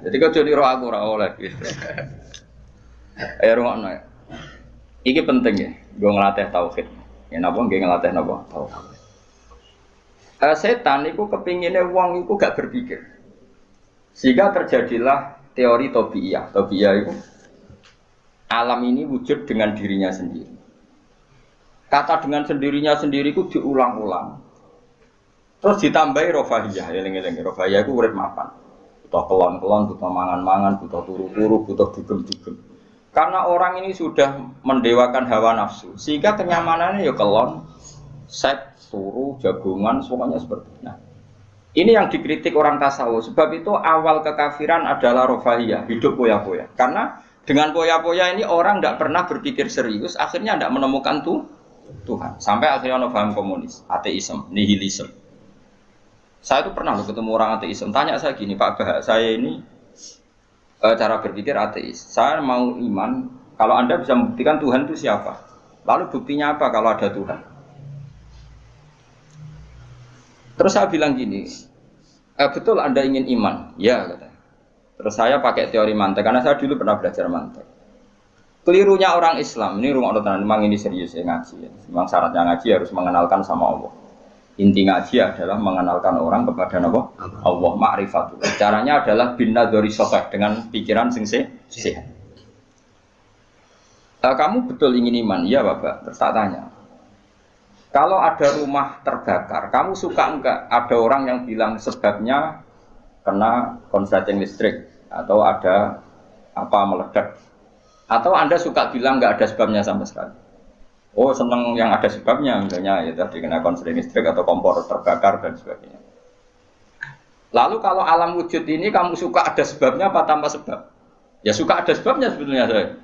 Jadi kau jadi roh aku ora oleh gitu. Ayo rungokno. Iki penting ya, gue ngelatih tauhid. Ya napa nggih ngelatih napa? Tauhid. Setan iku kepinginnya wong iku gak berpikir. Sehingga terjadilah teori tabiiyah. Tabiiyah itu alam ini wujud dengan dirinya sendiri. Kata dengan sendirinya sendiri itu diulang-ulang. Terus ditambahi rofahiyah. Eling-eling rofahiyah itu urip mapan. Butuh kelon-kelon, butuh mangan-mangan, butuh turu-turu, butuh dugem-dugem. Karena orang ini sudah mendewakan hawa nafsu, sehingga kenyamanannya ya kelon, seks, turu, jagungan, semuanya seperti itu. Nah, ini yang dikritik orang tasawuf. Sebab itu awal kekafiran adalah rofahiyah, hidup poya-poya. Karena Dengan poya-poya ini orang tidak pernah berpikir serius, akhirnya tidak menemukan Tuhan. Sampai akhirnya ono paham komunis, ateisme, nihilisme. Saya itu pernah loh ketemu orang ateisme, tanya saya gini, Pak Bah, saya ini cara berpikir ateis. Saya mau iman, kalau Anda bisa membuktikan Tuhan itu siapa? Lalu buktinya apa kalau ada Tuhan? Terus saya bilang gini, betul Anda ingin iman? Ya, katanya. Terus saya pakai teori mantek, karena saya dulu pernah belajar mantek. Kelirunya orang Islam, ini rumah Allah, memang ini serius ya ngaji. Ya. Memang syaratnya ngaji harus mengenalkan sama Allah. Inti ngaji adalah mengenalkan orang kepada Allah, ma'rifatul. Caranya adalah bin nadzari shahih, dengan pikiran sing sehat. Kamu betul ingin iman? Iya Bapak. Terus tak tanya. Kalau ada rumah terbakar, kamu suka enggak ada orang yang bilang sebabnya kena konsleting listrik atau ada apa meledak, atau Anda suka bilang nggak ada sebabnya sama sekali? Oh seneng yang ada sebabnya, misalnya ya tadi kena konsleting listrik atau kompor terbakar dan sebagainya. Lalu kalau alam wujud ini kamu suka ada sebabnya apa tanpa sebab? Ya suka ada sebabnya sebetulnya saya.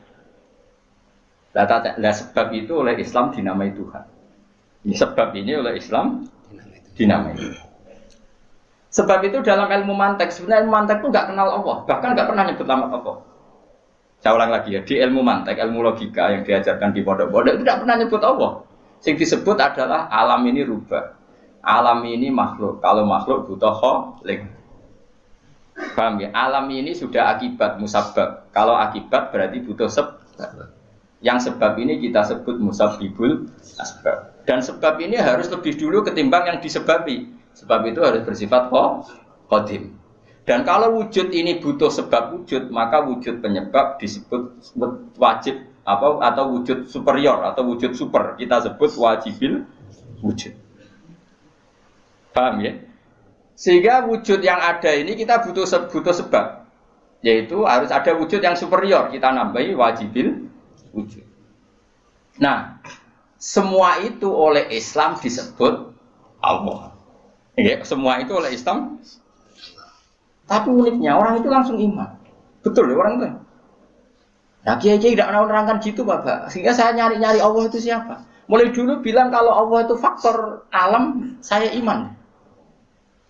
Lah sebab itu oleh Islam dinamai Tuhan. Ini sebab ini oleh Islam dinamai Tuhan. Sebab itu dalam ilmu mantek, sebenarnya ilmu mantek itu nggak kenal Allah, bahkan nggak pernah nyebut nama Allah. Saya ulang lagi ya, di ilmu mantek, ilmu logika yang diajarkan di pondok-pondok itu tidak pernah nyebut Allah. Yang disebut adalah alam ini rubah, alam ini makhluk. Kalau makhluk butuh khalik. Paham ya? Alam ini sudah akibat musabbab. Kalau akibat berarti butuh sebab. Yang sebab ini kita sebut musabbibul asbab. Dan sebab ini harus lebih dulu ketimbang yang disebabi. Sebab itu harus bersifat qadim. Dan kalau wujud ini butuh sebab wujud, maka wujud penyebab disebut wajib atau wujud superior atau wujud super. Kita sebut wajibil wujud. Paham ya? Sehingga wujud yang ada ini kita butuh sebab. Yaitu harus ada wujud yang superior. Kita nambahi wajibil wujud. Nah, semua itu oleh Islam disebut Allah. Ya, semua itu oleh Islam. Tapi uniknya orang itu langsung iman. Betul ya orang itu. Nah kiai-kiai tidak menerangkan gitu Bapak. Sehingga saya nyari-nyari Allah itu siapa. Mulai dulu bilang kalau Allah itu faktor alam, saya iman.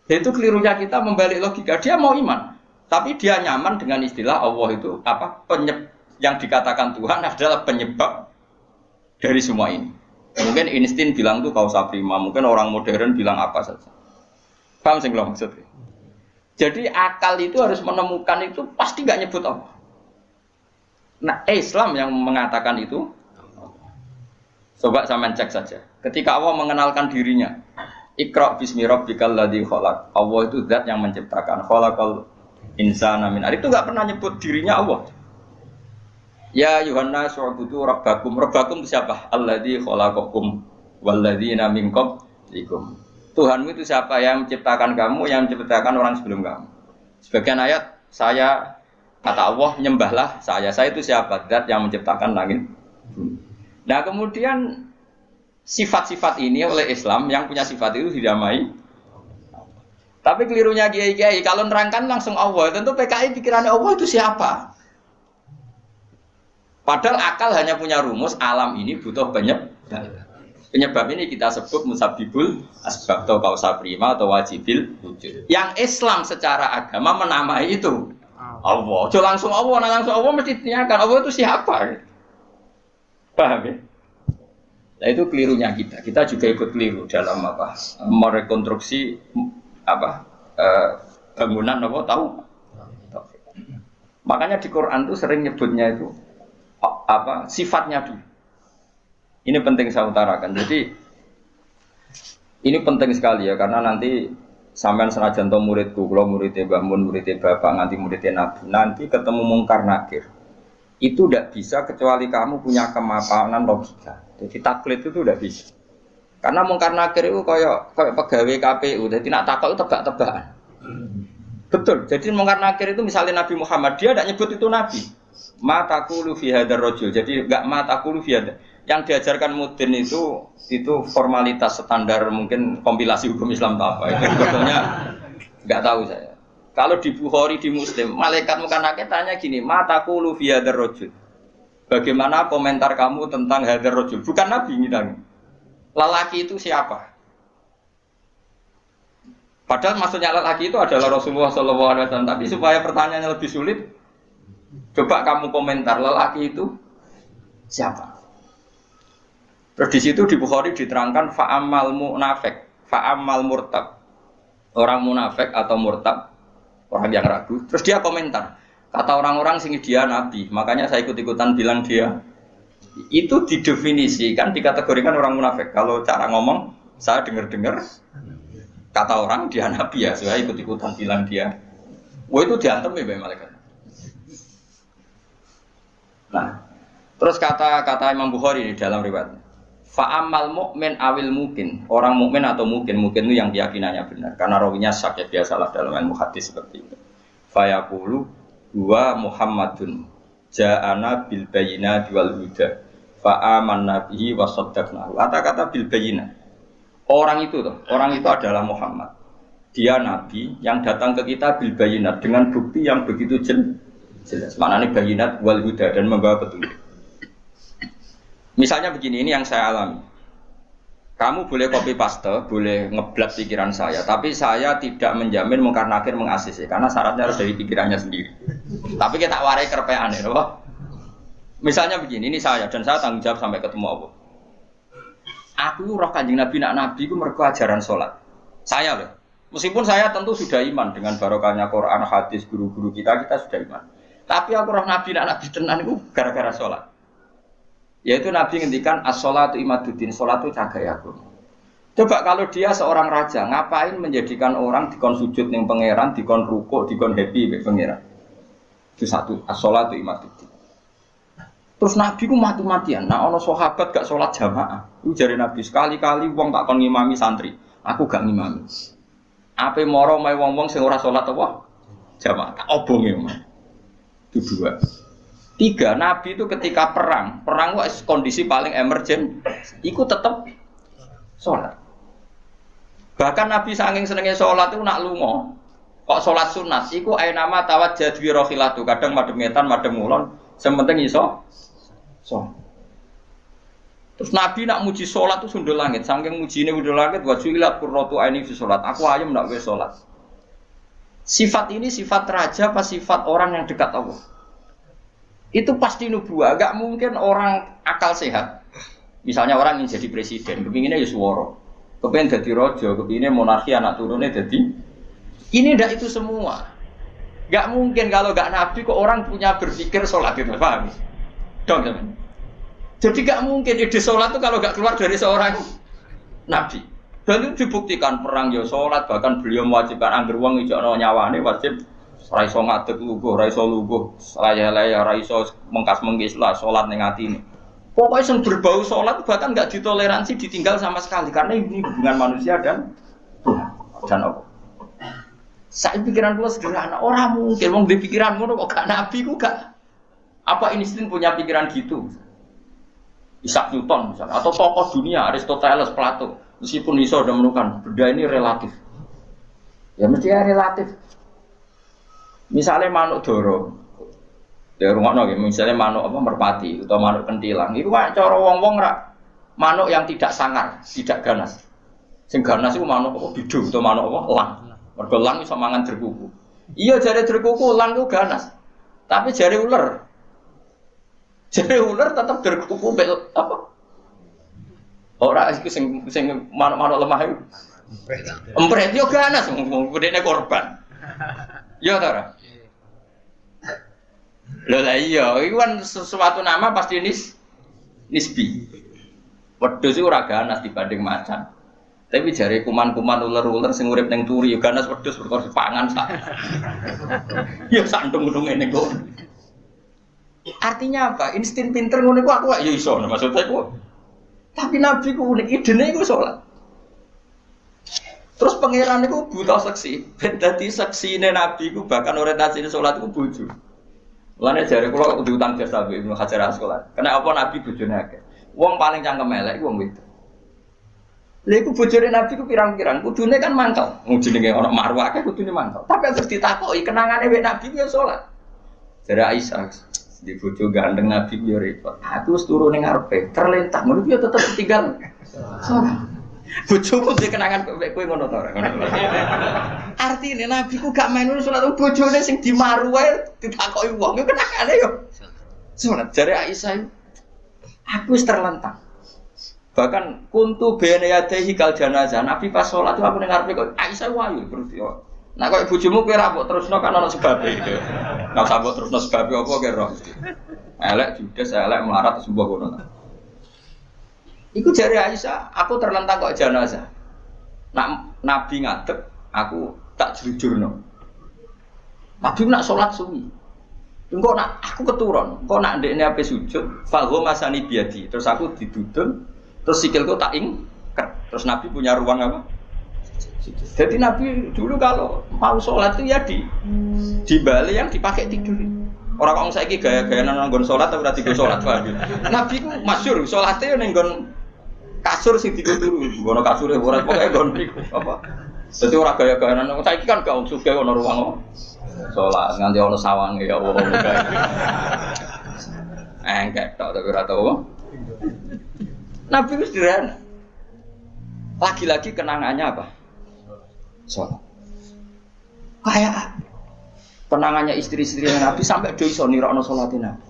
Itu kelirunya kita membalik logika. Dia mau iman. Tapi dia nyaman dengan istilah Allah itu apa? Yang dikatakan Tuhan adalah penyebab dari semua ini. Mungkin Einstein bilang itu kausa prima. Mungkin orang modern bilang apa saja. Paham sih belum maksudnya? Jadi akal itu harus menemukan itu pasti nggak nyebut Allah. Nah Islam yang mengatakan itu, coba sampean cek saja. Ketika Allah mengenalkan dirinya, Iqra bismi rabbikal ladzi khalaq. Allah itu zat yang menciptakan. Khalaqal insana min 'alaq. Itu nggak pernah nyebut dirinya Allah. Ya Yuhanna su'budu rabbakum. Rabbakum itu siapa? Alladzi khalaqakum walladzina min qablikum. Tuhanmu itu siapa? Yang menciptakan kamu, yang menciptakan orang sebelum kamu. Sebagian ayat, saya, kata Allah, nyembahlah saya. Saya itu siapa? Zat yang menciptakan langit. Nah kemudian sifat-sifat ini oleh Islam, yang punya sifat itu didamai. Tapi kelirunya kiai-kiai, kalau nerangkan langsung Allah, tentu PKI pikirannya Allah itu siapa? Padahal akal hanya punya rumus, alam ini butuh penyebab. Penyebab ini kita sebut musabbibul asbab atau kausa prima atau wajibil wujud. Yang Islam secara agama menamai itu Allah. Jangan langsung Allah, langsung Allah mesti ditanyakan Allah itu siapa? Paham ya? Nah itu kelirunya kita. Kita juga ikut keliru dalam apa? Merekonstruksi apa? Bangunan apa tahu? Makanya di Quran itu sering nyebutnya itu apa? Sifatnya dulu. Ini penting saya utarakan. Jadi ini penting sekali ya karena nanti sampean senajan to muridku, kalau muridnya Mbah Mun, muridnya Bapak, nanti muridnya Nabi, nanti ketemu mungkar nakir. Itu tidak bisa kecuali kamu punya kemapanan logika. Jadi taklid itu tidak bisa. Karena mungkar nakir itu kayak pegawai KPU, jadi nak takut itu tebak-tebakan. Betul. Jadi mungkar nakir itu misalnya Nabi Muhammad, dia tidak nyebut itu Nabi. Ma taqulu fi hadzal rajul. Jadi enggak ma taqulu fi hadzal. Yang diajarkan Mudin itu formalitas standar mungkin kompilasi hukum Islam apa itu sebetulnya nggak tahu saya. Kalau di Bukhari di Muslim, malaikat mukanake tanya gini, "Mataku fi hadzal rajul?" Bagaimana komentar kamu tentang hadzal rajul? Bukan Nabi ngitang. Lelaki itu siapa? Padahal maksudnya lelaki itu adalah Rasulullah SAW. Tapi supaya pertanyaannya lebih sulit, coba kamu komentar lelaki itu siapa? Terus di situ di Bukhari diterangkan fa'amal munafik, fa'amal murtab. Orang munafik atau murtab, orang yang ragu. Terus dia komentar, kata orang-orang sing dia nabi, makanya saya ikut-ikutan bilang dia. Itu didefinisikan, dikategorikan orang munafik. Kalau cara ngomong, saya dengar-dengar kata orang dia nabi ya, saya ikut-ikutan bilang dia. Wah itu diantem ya malaikat. Nah, terus kata Imam Bukhari di dalam riwayat, fa'amal mu'min awil mungkin, orang mukmin atau mungkin itu yang keyakinannya benar, karena rawinya syak ya, biasalah dalam ilmu hadis seperti itu. Fayaqulu huwa Muhammadun ja'ana bil bayyinati wal huda fa'amanna bihi wa saddaqnahu. Kata-kata bil bayyinah. Orang itu adalah Muhammad. Dia nabi yang datang ke kita bil bayyinat dengan bukti yang begitu jelas. Maknanya bayyinat wal huda dan membawa petunjuk. Misalnya begini, ini yang saya alami. Kamu boleh copy paste, boleh ngeblat pikiran saya, tapi saya tidak menjamin mengkarnakir mengasis, karena syaratnya harus dari pikirannya sendiri. Tapi kita warai kerpean ya, loh. Misalnya begini, ini saya dan saya tanggung jawab sampai ketemu Allah. Aku roh Kanjeng Nabi nak nabi itu mergo ajaran sholat. Saya loh. Meskipun saya tentu sudah iman dengan barokahnya Quran, hadis, guru-guru kita sudah iman. Tapi aku roh Nabi nak nabi tenan itu gara-gara sholat. Yaitu Nabi ngendikan as-sholatu imaduddin, sholat itu cagai aku. Coba kalau dia seorang raja, ngapain menjadikan orang dikon sujud ning pangeran, dikon rukuk, dikon happy mek pangeran. Itu satu, as-sholatu imaduddin. Terus Nabi ku mati-matian. Nah ana sahabat gak sholat jamaah. Iku jare Nabi sekali-kali wong tak kon ngimami santri, aku gak ngimami. Ape moro mae wong-wong sing ora sholat apa? Jamaah. Tak obonge. Itu dua. Tiga, Nabi itu ketika perang itu kondisi paling emergen, ikut tetap sholat. Bahkan Nabi saking senengnya sholat itu nak lungo, kok sholat sunat, iku ainama tawajjah dwi rohilatu, kadang madem ngetan, madem ngulon, sementing iso sholat. Terus Nabi nak muji sholat itu sundul langit, saking mujine sundul langit, wajulat qurratu aini fi sholat, aku ayam nak wis sholat. Sifat ini sifat raja apa sifat orang yang dekat Allah? Itu pasti nubuah, gak mungkin orang akal sehat. Misalnya orang ingin jadi presiden, kepinginnya ya suworo, kepingin jadi rojo, kepinginnya monarki anak turunnya jadi. Ini ndak itu semua. Gak mungkin kalau gak nabi kok orang punya berpikir sholat itu, paham? Dong teman. Jadi gak mungkin ide sholat itu kalau gak keluar dari seorang nabi. Dan itu dibuktikan perang ya sholat, bahkan beliau mewajibkan angger wong ijo nyawane wajib. Raiso ngadeg luguh, raiso luguh, laya-laya, raiso mengkas-mengkis lah, sholat ning atine. Pokoknya yang berbau sholat bahkan nggak ditoleransi, ditinggal sama sekali karena ini hubungan manusia dan Tuhan. Allah. Saya pikiran gue sederhana, orang mungkin mau di pikiran gue kok gak nabi gue gak. Apa Einstein punya pikiran gitu? Isaac Newton misalnya, atau tokoh dunia Aristoteles, Plato, meskipun iso sudah menemukan benda ini relatif. Ya mesti relatif. Misalnya manuk doro, ya rumah nol, misalnya manuk apa merpati atau manuk kentilang, itu kan cara wong-wong rak manuk yang tidak sangar, tidak ganas. Sing ganas itu manuk apa bidu atau manuk apa lang. Mergo lang iso mangan jerkuku. Iya jare jerkuku lang itu ganas, tapi jare ular tetap jerkuku bel apa? Ora iku sing manuk-manuk lemah itu. Empret yo ganas, gedene korban. Yo ta. Loh lah iya, itu kan sesuatu nama pasti nisbi. Wedhus itu ora ganas dibanding macan. Tapi jare kuman-kuman ular-ular sing urip ning turi yo ganas wedhus perkara dipangan sak. Ya sandung-sandung ngene kok. Artinya apa? Insting pinter ngono iku aku ya iso maksudnya iku. Tapi nabi ku unik idene iku salat. Terus pangeran itu buta seksi, dadi seksine nabi ku bahkan orientasine salat iku bojo. Mulane jare kula kudu utang jasa Ibnu Hajar Asqalani. Karena apa nabi bojone akeh. Wong paling cangkem elek wong wedok. Lha iku bojone Nabi ku pirang-pirang, kudune kan mangkel. Wong jenenge ana marwah akeh kudune mangkel. Tapi terus ditakoki kenangane wek Nabi yo salat. Jare Aisyah, di bojo gandeng Nabi yo repot. Aku wis turu ning ngarepe, terlentang ngono yo tetep tinggal. Salat. Bojoku duwe kenangan kok kowe ngono ta ora ngono. Artine Nabi ku gak main salat bojone sing dimaru wae ditakoki wong yo kenangane yo. Salat jare Aisyah. Aku wis terlentang. Bahkan kuntu bene yadehi kal janazah. Nabi pas salat aku ning ngarepe kok Aisyah wayu terus yo. Nah kok bojomu kowe ra mbok terusno kan ana sebabe gitu. Nek sambut terusno sebabe apa kira. Elek judes elek melarat sebuah ngono. Iku jare Aisyah, aku terlentang kok jenazah. Nak Nabi ngadeg, aku tak jujurno. Nabi nak salat suwi. Engko nak aku keturun, engko nak ndekne ape sujud, fagho masani biadi. Terus aku didudul, terus sikilku tak ingker. Terus Nabi punya ruang apa? Jadi Nabi dulu kalau mau sholat itu ya di balik yang dipakai tidur. Orang orang saiki gaya-gaya nanggon sholat atau berarti gue sholat paham. Nabi ku masyhur sholatnya nenggon kasur sing dituru. Gono kasure ora pokoke nggon apa. Dadi ora gaya-gaya nang saiki kan gak suge ono ruang sholat nganti ono sawange ya Allah. Engkek tok tapi ora tau. Nabi wis sederhana. Lagi-lagi kenangannya apa? Sholat. Kayak penangannya istri-istri Nabi sampai do iso nirokno salate Nabi.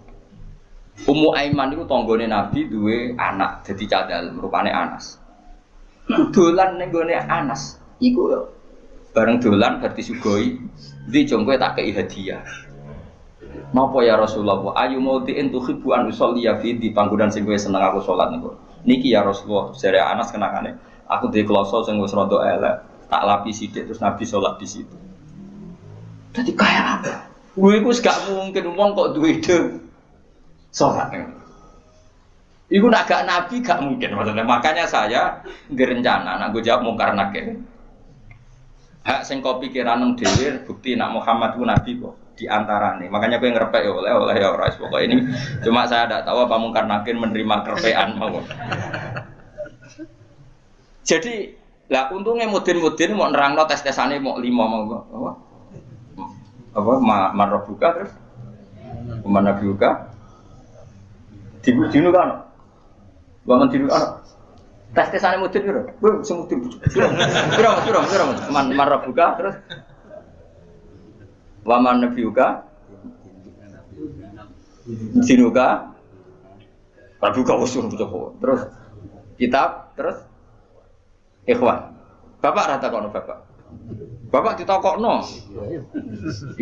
Ummu Aiman itu tanggane Nabi duwe anak dadi cadal rupane Anas. Dolan ning gone Anas. Iku bareng dolan bar disugoi, "Ndi jong kowe tak kei hadiah." Napa ya Rasulullah? Ayu mautiin tuhibbu an usolliya fi di panggonan sing kowe seneng aku salat niku. Niki ya Rasulullah, jare Anas kenangane. Aku duwe kloso sing wis rada elek. Tak lapis sidik terus Nabi sholat di situ. Jadi kayak apa? Gue itu gak mungkin uang kok duwe ide sholat. Iku nak gak Nabi gak mungkin maksudnya. Makanya saya direncana, nak gue jawab mungkar nakir. Hak sing kau pikiran dhewe bukti nak Muhammad ku Nabi kok diantarane. Makanya gue ngerepek oleh ya ora pokok ini. Cuma saya tidak tahu apa mungkar nakir menerima kerpean mau. Jadi lah untungnya mudin-mudin mau nerangno tes-tesane mau 5 mau apa marbuka terus mana buka dinu kan bangun dinu kan tes-tesane mudin piro bu sing mudin piro marbuka terus waman nabiuka dinuka marbuka usul terus kitab terus ikhwan, bapak rata kono bapak. Bapak ditakokno.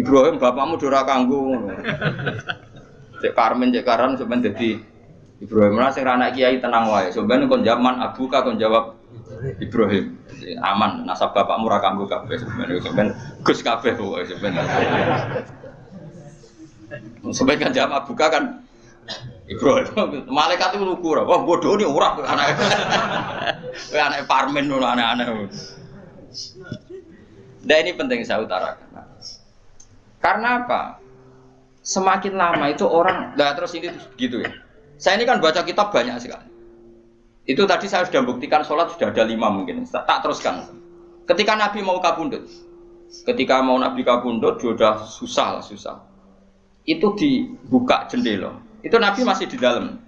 Ibrahim bapakmu dora kanggo ngono. Cek Karmen cek Karan sampeyan dadi Ibrahim lah sing anak kiai tenang wae. Sampeyan kon zaman abuka kon jawab Ibrahim. Aman, nasab bapakmu ora kanggo kabeh sampeyan Gus kabeh pokoke sampeyan. Sampeyan kan jawab abuka kan Ibrahim, malaikat itu lugu ora. Wah bodoh nih ora anak. Kowe anak Parmen ngono aneh-aneh. Nah ini penting saya utarakan. Karena apa? Semakin lama itu orang, nah terus ini gitu ya. Saya ini kan baca kitab banyak sekali. Itu tadi saya sudah buktikan sholat sudah ada 5 mungkin. Tak teruskan. Ketika Nabi mau kabundut, Nabi kabundut sudah susah. Itu dibuka jendela. Itu Nabi masih di dalam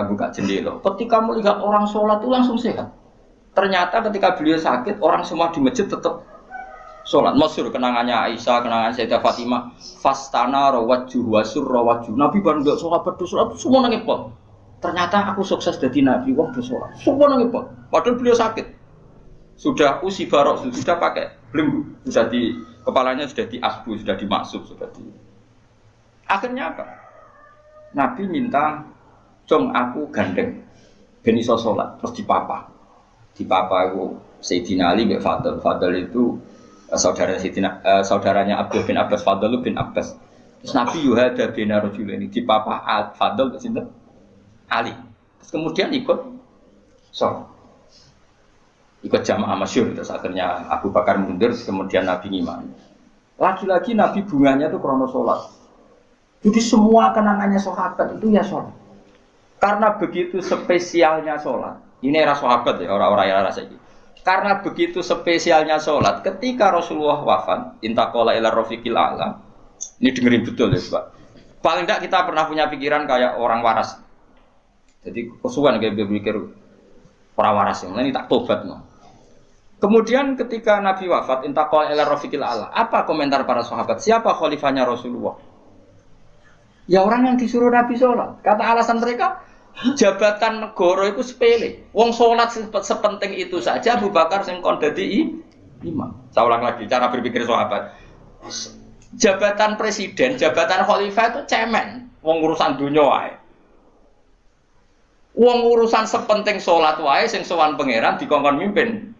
buka jendela. Ketika melihat orang sholat itu langsung sehat. Ternyata ketika beliau sakit, orang semua di masjid tetap sholat. Masyhur kenangannya Aisyah, kenangan Sayyidah Fatimah. Fastana rawajjuh wasur rawajjuh. Nabi baru nggak sholat berdoa, semua nangipot. Ternyata aku sukses jadi Nabi, wong bersolat. Semua nangipot. Padahal beliau sakit. Sudah usi barok, sudah pakai belenggu, sudah di kepalanya sudah diasbu, sudah dimaksud, sudah di. Akhirnya apa? Nabi minta, "Jom aku gandeng ben iso salat." Terus dipapa itu Sayyidina Ali bin Fadl. Fadl itu saudaranya Abdul bin Abbas. Fadl bin Abbas. Terus Nabi yuhada bin rajulaini dipapa Fadl sinten? Ali. Terus kemudian ikut salat. Ikut jamaah masyhur. Terus akhirnya Abu Bakar mundur, kemudian Nabi ngimami. Lagi-lagi Nabi bunganya itu krono salat. Jadi semua kenangannya sahabat itu ya sholat. Karena begitu spesialnya sholat. Ini era sahabat ya, orang-orang yang rasa ini. Karena begitu spesialnya sholat, ketika Rasulullah wafat, intaqala ila rafiqil a'la. Ini dengerin betul ya, Pak. Paling tidak kita pernah punya pikiran kayak orang waras. Jadi kesuwen kayak berpikir orang waras ini tak tobat no. Kemudian ketika Nabi wafat, intaqala ila rafiqil a'la. Apa komentar para sahabat? Siapa khalifahnya Rasulullah? Ya orang yang disuruh Nabi sholat. Kata alasan mereka, jabatan negara itu sepele. Wong sholat sepenting itu saja. Abu Bakar sing kon dadi imam. Saya ulang lagi cara berpikir sahabat. Jabatan presiden, jabatan khalifah itu cemen. Wong urusan dunia wae. Wong urusan sepenting sholat wae sing sowan pangeran dikongkon mimpin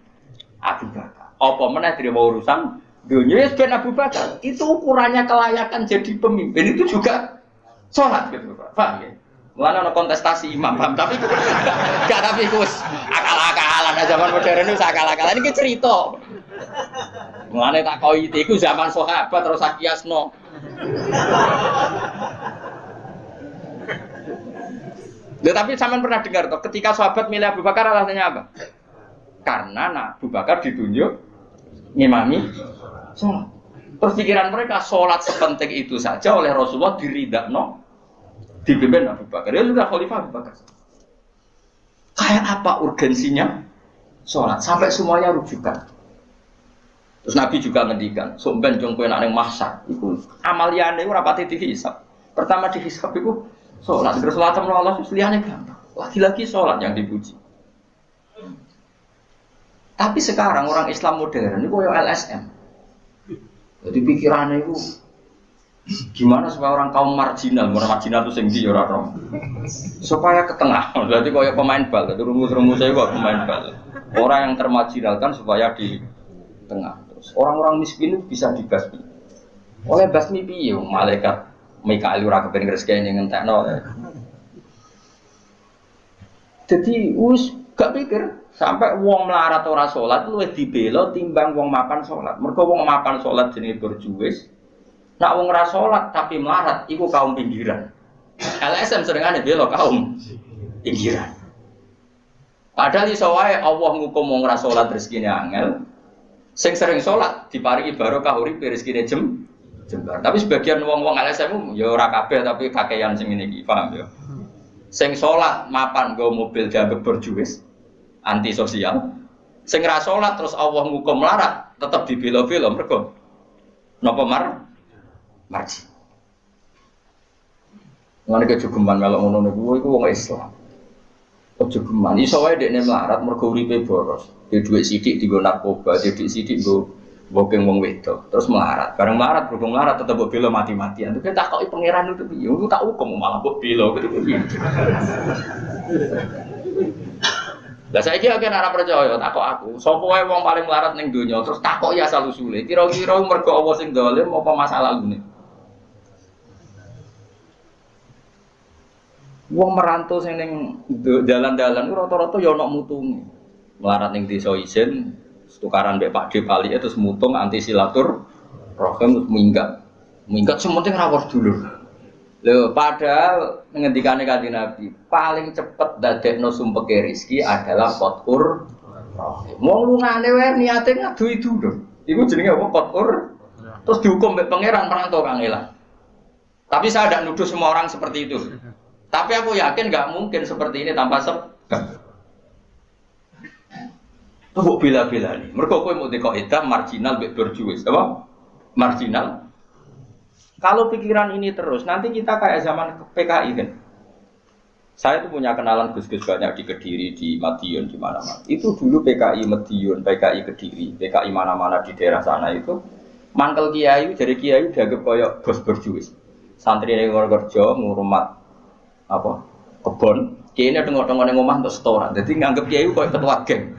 Abu Bakar. Apa meneh dirimo urusan dunia ben Abu Bakar. Itu ukurannya kelayakan jadi pemimpin itu juga sholat gitu Pak. Paham ya? Mulane ana kontestasi imam, paham? Tapi gak tapi Gus, akal-akalan zaman modern itu akal-akalan iki cerita. Mulane tak koi iku zaman sahabat terus akiasno. Lha tapi sampean pernah dengar toh ketika sahabat milih Abu Bakar alasannya apa? Karena Abu Bakar ditunjuk ngimami sholat. Terus pikiran mereka sholat sepenting itu saja oleh Rasulullah diridakno dipimpin Abu Bakar. Ya sudah khalifah Abu Bakar. Kayak apa urgensinya sholat sampai semuanya rujukan. Terus Nabi juga ngendikan, sok ben jong kowe nek ning mahsyar iku amaliyane ora pati dihisab. Pertama dihisab iku sholat. Terus salat Allah liyane gampang. Lagi-lagi sholat yang dipuji. Tapi sekarang orang Islam modern itu koyo LSM. Jadi pikirannya itu gimana supaya orang kaum marginal itu sing ndi ora roh. Supaya ke tengah. Berarti koyo pemain bal, itu rumus-rumusnya kok pemain bal. Orang yang termarginalkan supaya di tengah. Terus orang-orang miskin itu bisa dibasmi. Oleh basmi piye malaikat Mikail ora kepen ngreseki ngentekno. Jadi gak pikir sampai wong melarat ora salat luwih dibela timbang wong mapan salat. Mergo wong mapan salat jenenge berjuwis. Nak wong ora salat tapi melarat iku kaum pinggiran. LSM serengane bela kaum pinggiran. Padahal iso wae Allah ngukum wong ora salat rezekine angel. Sing sering salat diparingi barokah uripe rezekine jembar. Tapi sebagian wong-wong LSM ya ora kabeh tapi kakean sing ngene iki, paham ya. Sing salat mapan nggo mobil dianggap berjuwis. Anti sosial. Sing ra salat terus Allah ngukum melarat, tetap dibela-bela mergo napa marji. Ngene ke jogeman melok ngono niku iku wong Islam. Ojo geman iso wae dekne melarat mergo uripe boros. Dhe dhuwit sithik dienggo narkoba, dhe dhuwit sithik nggo bokeng wong wedok. Terus melarat, bareng melarat berhubung melarat tetep mbok bela mati-matian. Terus tak koki pangeran itu piye? Aku tak hukum malah mbok bela gitu piye. Lah saiki akeh ora percaya takok aku. Sopo wae wong paling melarat ning donya terus takok ya asal usule. Kira-kira mergo apa sing dolim apa masalah lune? Wong merantau sing ning dalan-dalan ku rata-rata ya ana mutunge. Melarat ning desa isin, tukaran mbek Pak De Pali terus mutung anti silatur rahim terus minggat. Minggat sementing rawuh dulur. Lho, padahal ngendikane Kanjeng Nabi, paling cepet dadekno sumpeke rezeki adalah qatur rahim. Wong lungane wae niate ngadui dulur. Iku jenenge apa qatur? Terus dihukum mbek pangeran merantau kangelan. Tapi saya tidak nuduh semua orang seperti itu. Tapi aku yakin nggak mungkin seperti ini tanpa sebab. Tuh bila-bila nih. Mereka kowe mau dikoidah marginal berjuwis, apa? Marginal. Kalau pikiran ini terus, nanti kita kayak zaman PKI kan. Saya tuh punya kenalan gus-gus banyak di Kediri, di Madiun, di mana-mana. Itu dulu PKI Madiun, PKI Kediri, PKI mana-mana di daerah sana itu. Mangkel kiai, jadi kiai dianggap kayak bos berjuwis. Santri yang kerja ngurumat apa kebon kiai ini tengok-tengok neng omah untuk setoran jadi nganggep kiai kok ketua geng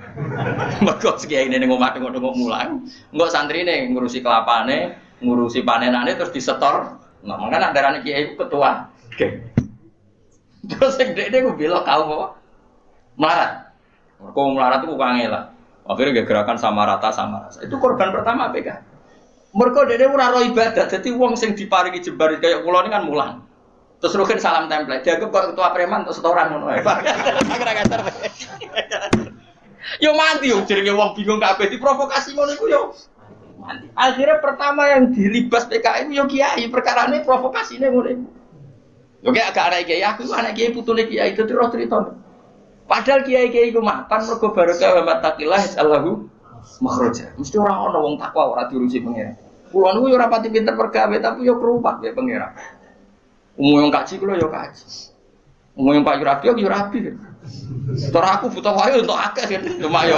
mergo kiai ini neng omah tengok-tengok mulang enggak santri ini ngurusi kelapane ngurusi panenane terus disetor nah makanya darane kiai ketua geng terus sing dekne ku bela kaum apa melarat mergo melarat itu kangelan akhirnya gerakan sama rata itu korban pertama PK mergo dekne ora ro ibadah dadi wong sing diparingi jembar kaya kula ini kan mulang Terus Rukin salam template. Dianggap kok ketua preman terus setoran ngono ae. Agar-agar. Yo mati yo jenenge wong bingung kabeh diprovokasi ngono iku yo. Mati. Akhirnya pertama yang dilibas PKI yo kiai, perkarane provokasine ngono iku. Yo kayak agak anak kiai aku anak kiai putune kiai itu terus cerita. Padahal kiai-kiai iku mapan mergo barokah wa mattaqillah Allahu makhraja. Mesti ora ana wong takwa ora diurusi pengira. Kulo niku yo ora pati pinter pergawe tapi yo kerupak ya pengira. Umum yang kaji kulo yo kaji. Umum yang Pak Yurabi yo rabi. Cara aku butuh wae untuk akeh kan cuma yo.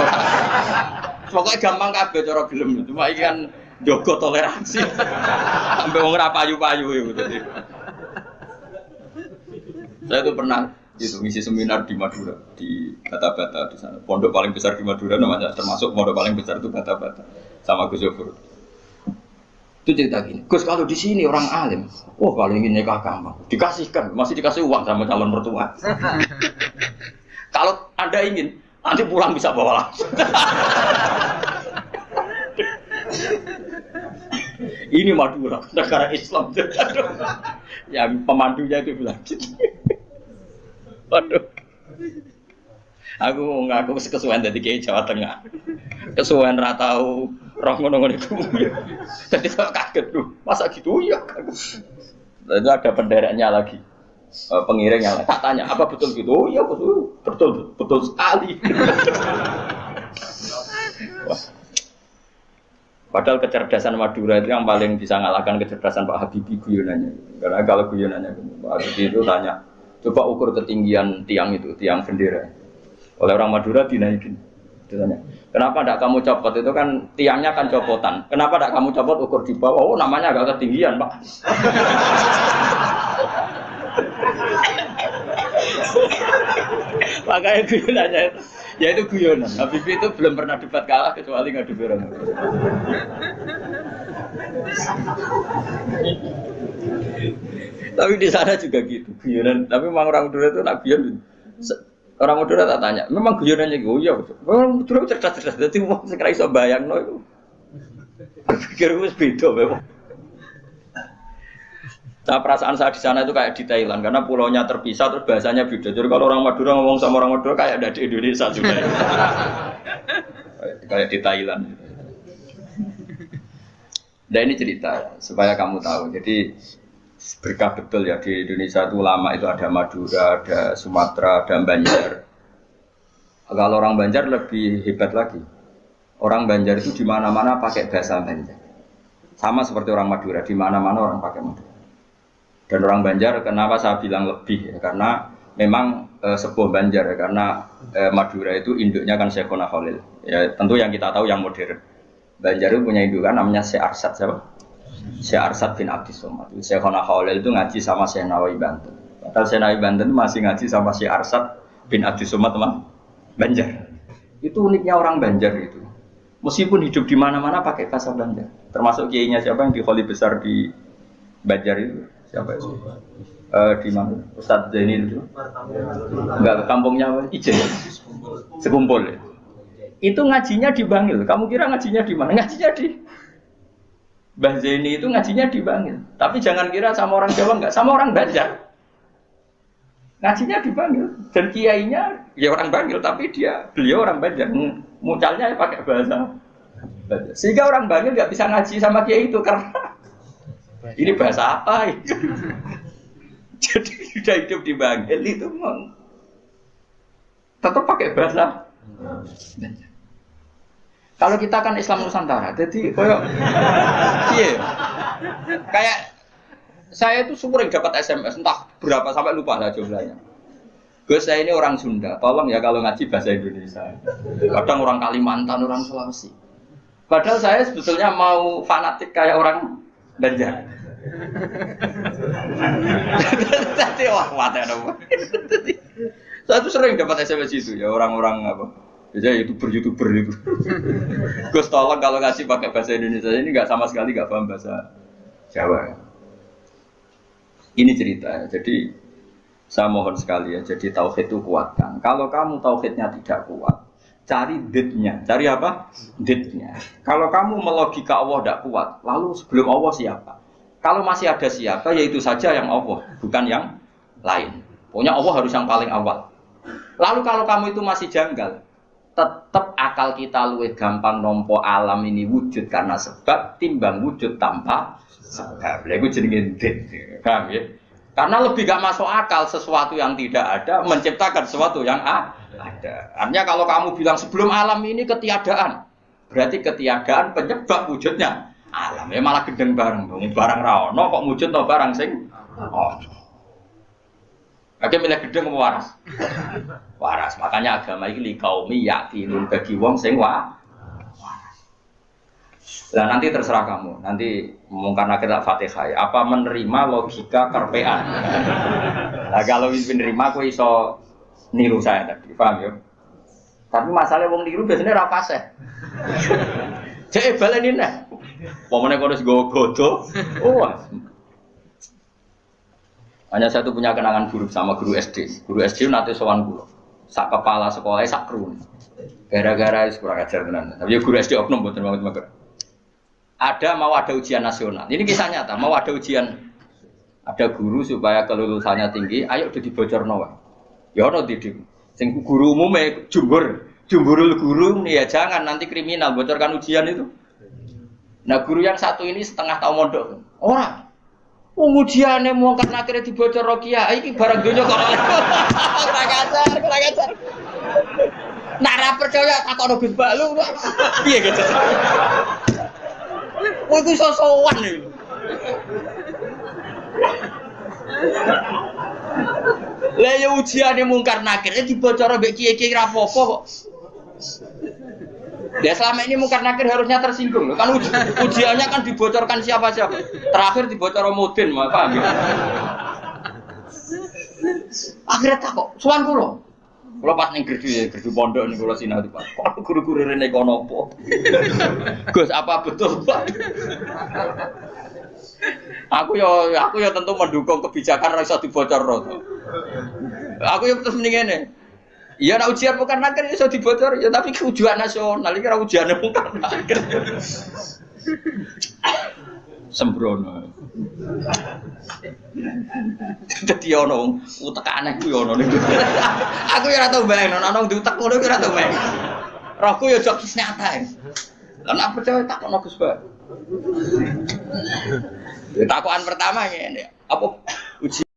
Pokoke gampang kabeh cara gelem cuma iki kan njogo toleransi. Sampai wong ora payu-payu gitu. Saya tuh pernah itu ngisi seminar di Madura di Bata-Bata di sana. Pondok paling besar di Madura namanya termasuk pondok paling besar itu Bata-Bata sama Gus Yofur. Itu cerita gini, Gus kalau di sini orang alim, wah kalau ingin nikah gampang, dikasihkan, masih dikasih uang sama calon mertua. Kalau Anda ingin, nanti pulang bisa bawa langsung. Ini Madura, negara Islam. Ya pemandunya itu bilang gitu. Waduh. Aku ngaku kesuwen dadi kiai Jawa Tengah. Kesuwen ra tau roh ngono-ngono iku. Dadi kok kaget lho. Masa gitu ya? Itu ada pendereknya lagi. Pengiringnya tak tanya, apa betul gitu? Oh iya betul, betul sekali. Wah. Padahal kecerdasan Madura itu yang paling bisa ngalahkan kecerdasan Pak Habibie guyonannya. Karena kalau guyonannya Pak Habibie itu tanya, coba ukur ketinggian tiang itu, tiang bendera. Oleh orang Madura dinaikin. Ditanya, kenapa tidak kamu copot? Itu kan tiangnya kan copotan. Kenapa tidak kamu copot ukur di bawah? Oh namanya agak ketinggian Pak. Makanya guyonannya itu, ya itu guyonan. Habibie itu belum pernah debat kalah kecuali ngadu orang. Tapi di sana juga gitu guyonan. Tapi memang orang Madura itu nak guyon. Orang Madura tak tanya, memang guyonannya gitu ya. Orang Madura cerdas-cerdas. Jadi mau sekarang iso bayangno itu. Pikir wis beda memang. Nah, perasaan saya di sana itu kayak di Thailand karena pulaunya terpisah terus bahasanya beda. Jadi kalau orang Madura ngomong sama orang Madura kayak ada di Indonesia juga. Kayak di Thailand. Dan ini cerita supaya kamu tahu. Jadi berkah betul ya di Indonesia itu lama itu ada Madura, ada Sumatera, ada Banjar. Kalau orang Banjar lebih hebat lagi. Orang Banjar itu di mana-mana pakai bahasa Banjar. Sama seperti orang Madura, di mana-mana orang pakai Madura. Dan orang Banjar kenapa saya bilang lebih ya, karena memang sebuah Banjar ya, karena Madura itu induknya kan Syekhona Khalil ya, tentu yang kita tahu yang modern. Banjar itu punya indukan namanya Syekh Arsad siapa? Syekh Arsad bin Abdis Somad. Syekhona Khalil itu ngaji sama Syekh Nawawi Banten. Padahal Syekh Nawawi Banten masih ngaji sama Syekh Arsad bin Abdis Somad teman Banjar. Itu uniknya orang Banjar itu. Meskipun hidup di mana-mana pakai bahasa Banjar. Termasuk kiainya siapa yang di Kholi besar di Banjar itu? Siapa itu? Di mana? Ustadz Zainil itu? Enggak, kampungnya Ijen. Sekumpul ya. Itu ngajinya di Bangil. Kamu kira ngajinya di mana? Ngajinya di Mbah Zaini itu ngajinya di Bangil. Tapi jangan kira sama orang Jawa enggak, sama orang Banjar. Ngajinya di Bangil. Dan kiainya ya orang Bangil, tapi beliau orang Banjar. Mucalnya ya pakai bahasa Banjar. Sehingga orang Bangil enggak bisa ngaji sama kiai itu karena ini bahasa apa itu? Jadi sudah hidup di Bangil itu tetap pakai bahasa. Kalau kita kan Islam Nusantara, jadi kayak saya itu sering dapat SMS entah berapa sampai lupa lah jumlahnya. Gus saya ini orang Sunda, tolong ya kalau ngaji bahasa Indonesia. Kadang orang Kalimantan, orang Sulawesi. Padahal saya sebetulnya mau fanatik kayak orang Banjar. Tadi wah mati ada. Saya tuh sering dapat SMS itu ya orang-orang apa? Biasanya YouTuber itu. Gus tolong kalau ngasih pakai bahasa Indonesia ini nggak sama sekali nggak paham bahasa Jawa. Ini cerita ya. Jadi saya mohon sekali ya. Jadi tauhid itu kuatkan. Kalau kamu tauhidnya tidak kuat, cari ditnya. Cari apa? Ditnya. Kalau kamu melogika Allah tidak kuat, lalu sebelum Allah siapa? Kalau masih ada siapa, yaitu saja yang Allah, bukan yang lain. Pokoknya Allah harus yang paling awal. Lalu kalau kamu itu masih janggal, tetap akal kita luwih gampang nompo alam ini wujud karena sebab timbang wujud tanpa sebab. Lha iku jenenge ndit. Paham ya? Karena lebih gak masuk akal sesuatu yang tidak ada menciptakan sesuatu yang ada. Artinya kalau kamu bilang sebelum alam ini ketiadaan, berarti ketiadaan penyebab wujudnya alam. Ya malah gendeng bareng. Barang ra ono kok wujud to barang sing ono. Oke milih gendeng apa waras? Waras. Makanya agama iki li qaumi yakinun bagi wong sing waras. Nah nanti terserah kamu. Nanti karena kita Fatihah, apa menerima logika kerpean? Nah kalau menerima, aku iso niru saya tadi, paham ya? Tapi masalah wong niru biasanya rapase. Cek balenin nih. Pokoknya kalau gue bodoh, hanya satu punya kenangan buruk sama guru SD. Guru SD nanti sowan guru, sak kepala sekolah sak kru. Gara-gara kurang ajar tenan. Tapi guru SD oknum buatan banget. Mau ada ujian nasional. Ini kisah nyata, mau ada ujian. Ada guru supaya kelulusannya tinggi, ayo udah dibocorno wae. Ya ono didik. Sing guru umume jumburul guru nih ya jangan nanti kriminal bocorkan ujian itu. Nah guru yang satu ini setengah tahun mondok. Ora. Ujiane mau karena akhirnya dibocor kiai iki barang donya kok kurang ajar. Nara percaya takono Gus Balu. Piye gitu. Kowe iku sosowan iki. Lah ya ujiane mungkar nakir dibocor mbek kiye-kiye ra apa-apa kok. Ya selama ini mungkar nakir harusnya tersinggung loh. Kan ujiannya kan dibocorkan siapa-siapa. Terakhir dibocor Mudin, paham ya? Akhirnya tak kok, suan kula. Kula pas ning gerdu pondok niku kula sinau Pak. Kok guru-guru rene kono apa? Gus, apa betul, Pak? Aku ya tentu mendukung kebijakan ra iso dibocorno. Aku ya terus mending ngene. Iya nak ujian bukan nakir iso dibocor ya tapi ujian nasional iki ra ujiane bukan nakir. Sembrono. Dadi ono utek aneh ku yo ono niku. Aku ya ora tau bayangno ana wong diutek ngono ki ora tau bayang. Rohku ya jok nyata. Lan apa percaya tak ono Gus Ba. Ya takokan pertama ngene. Apa ujian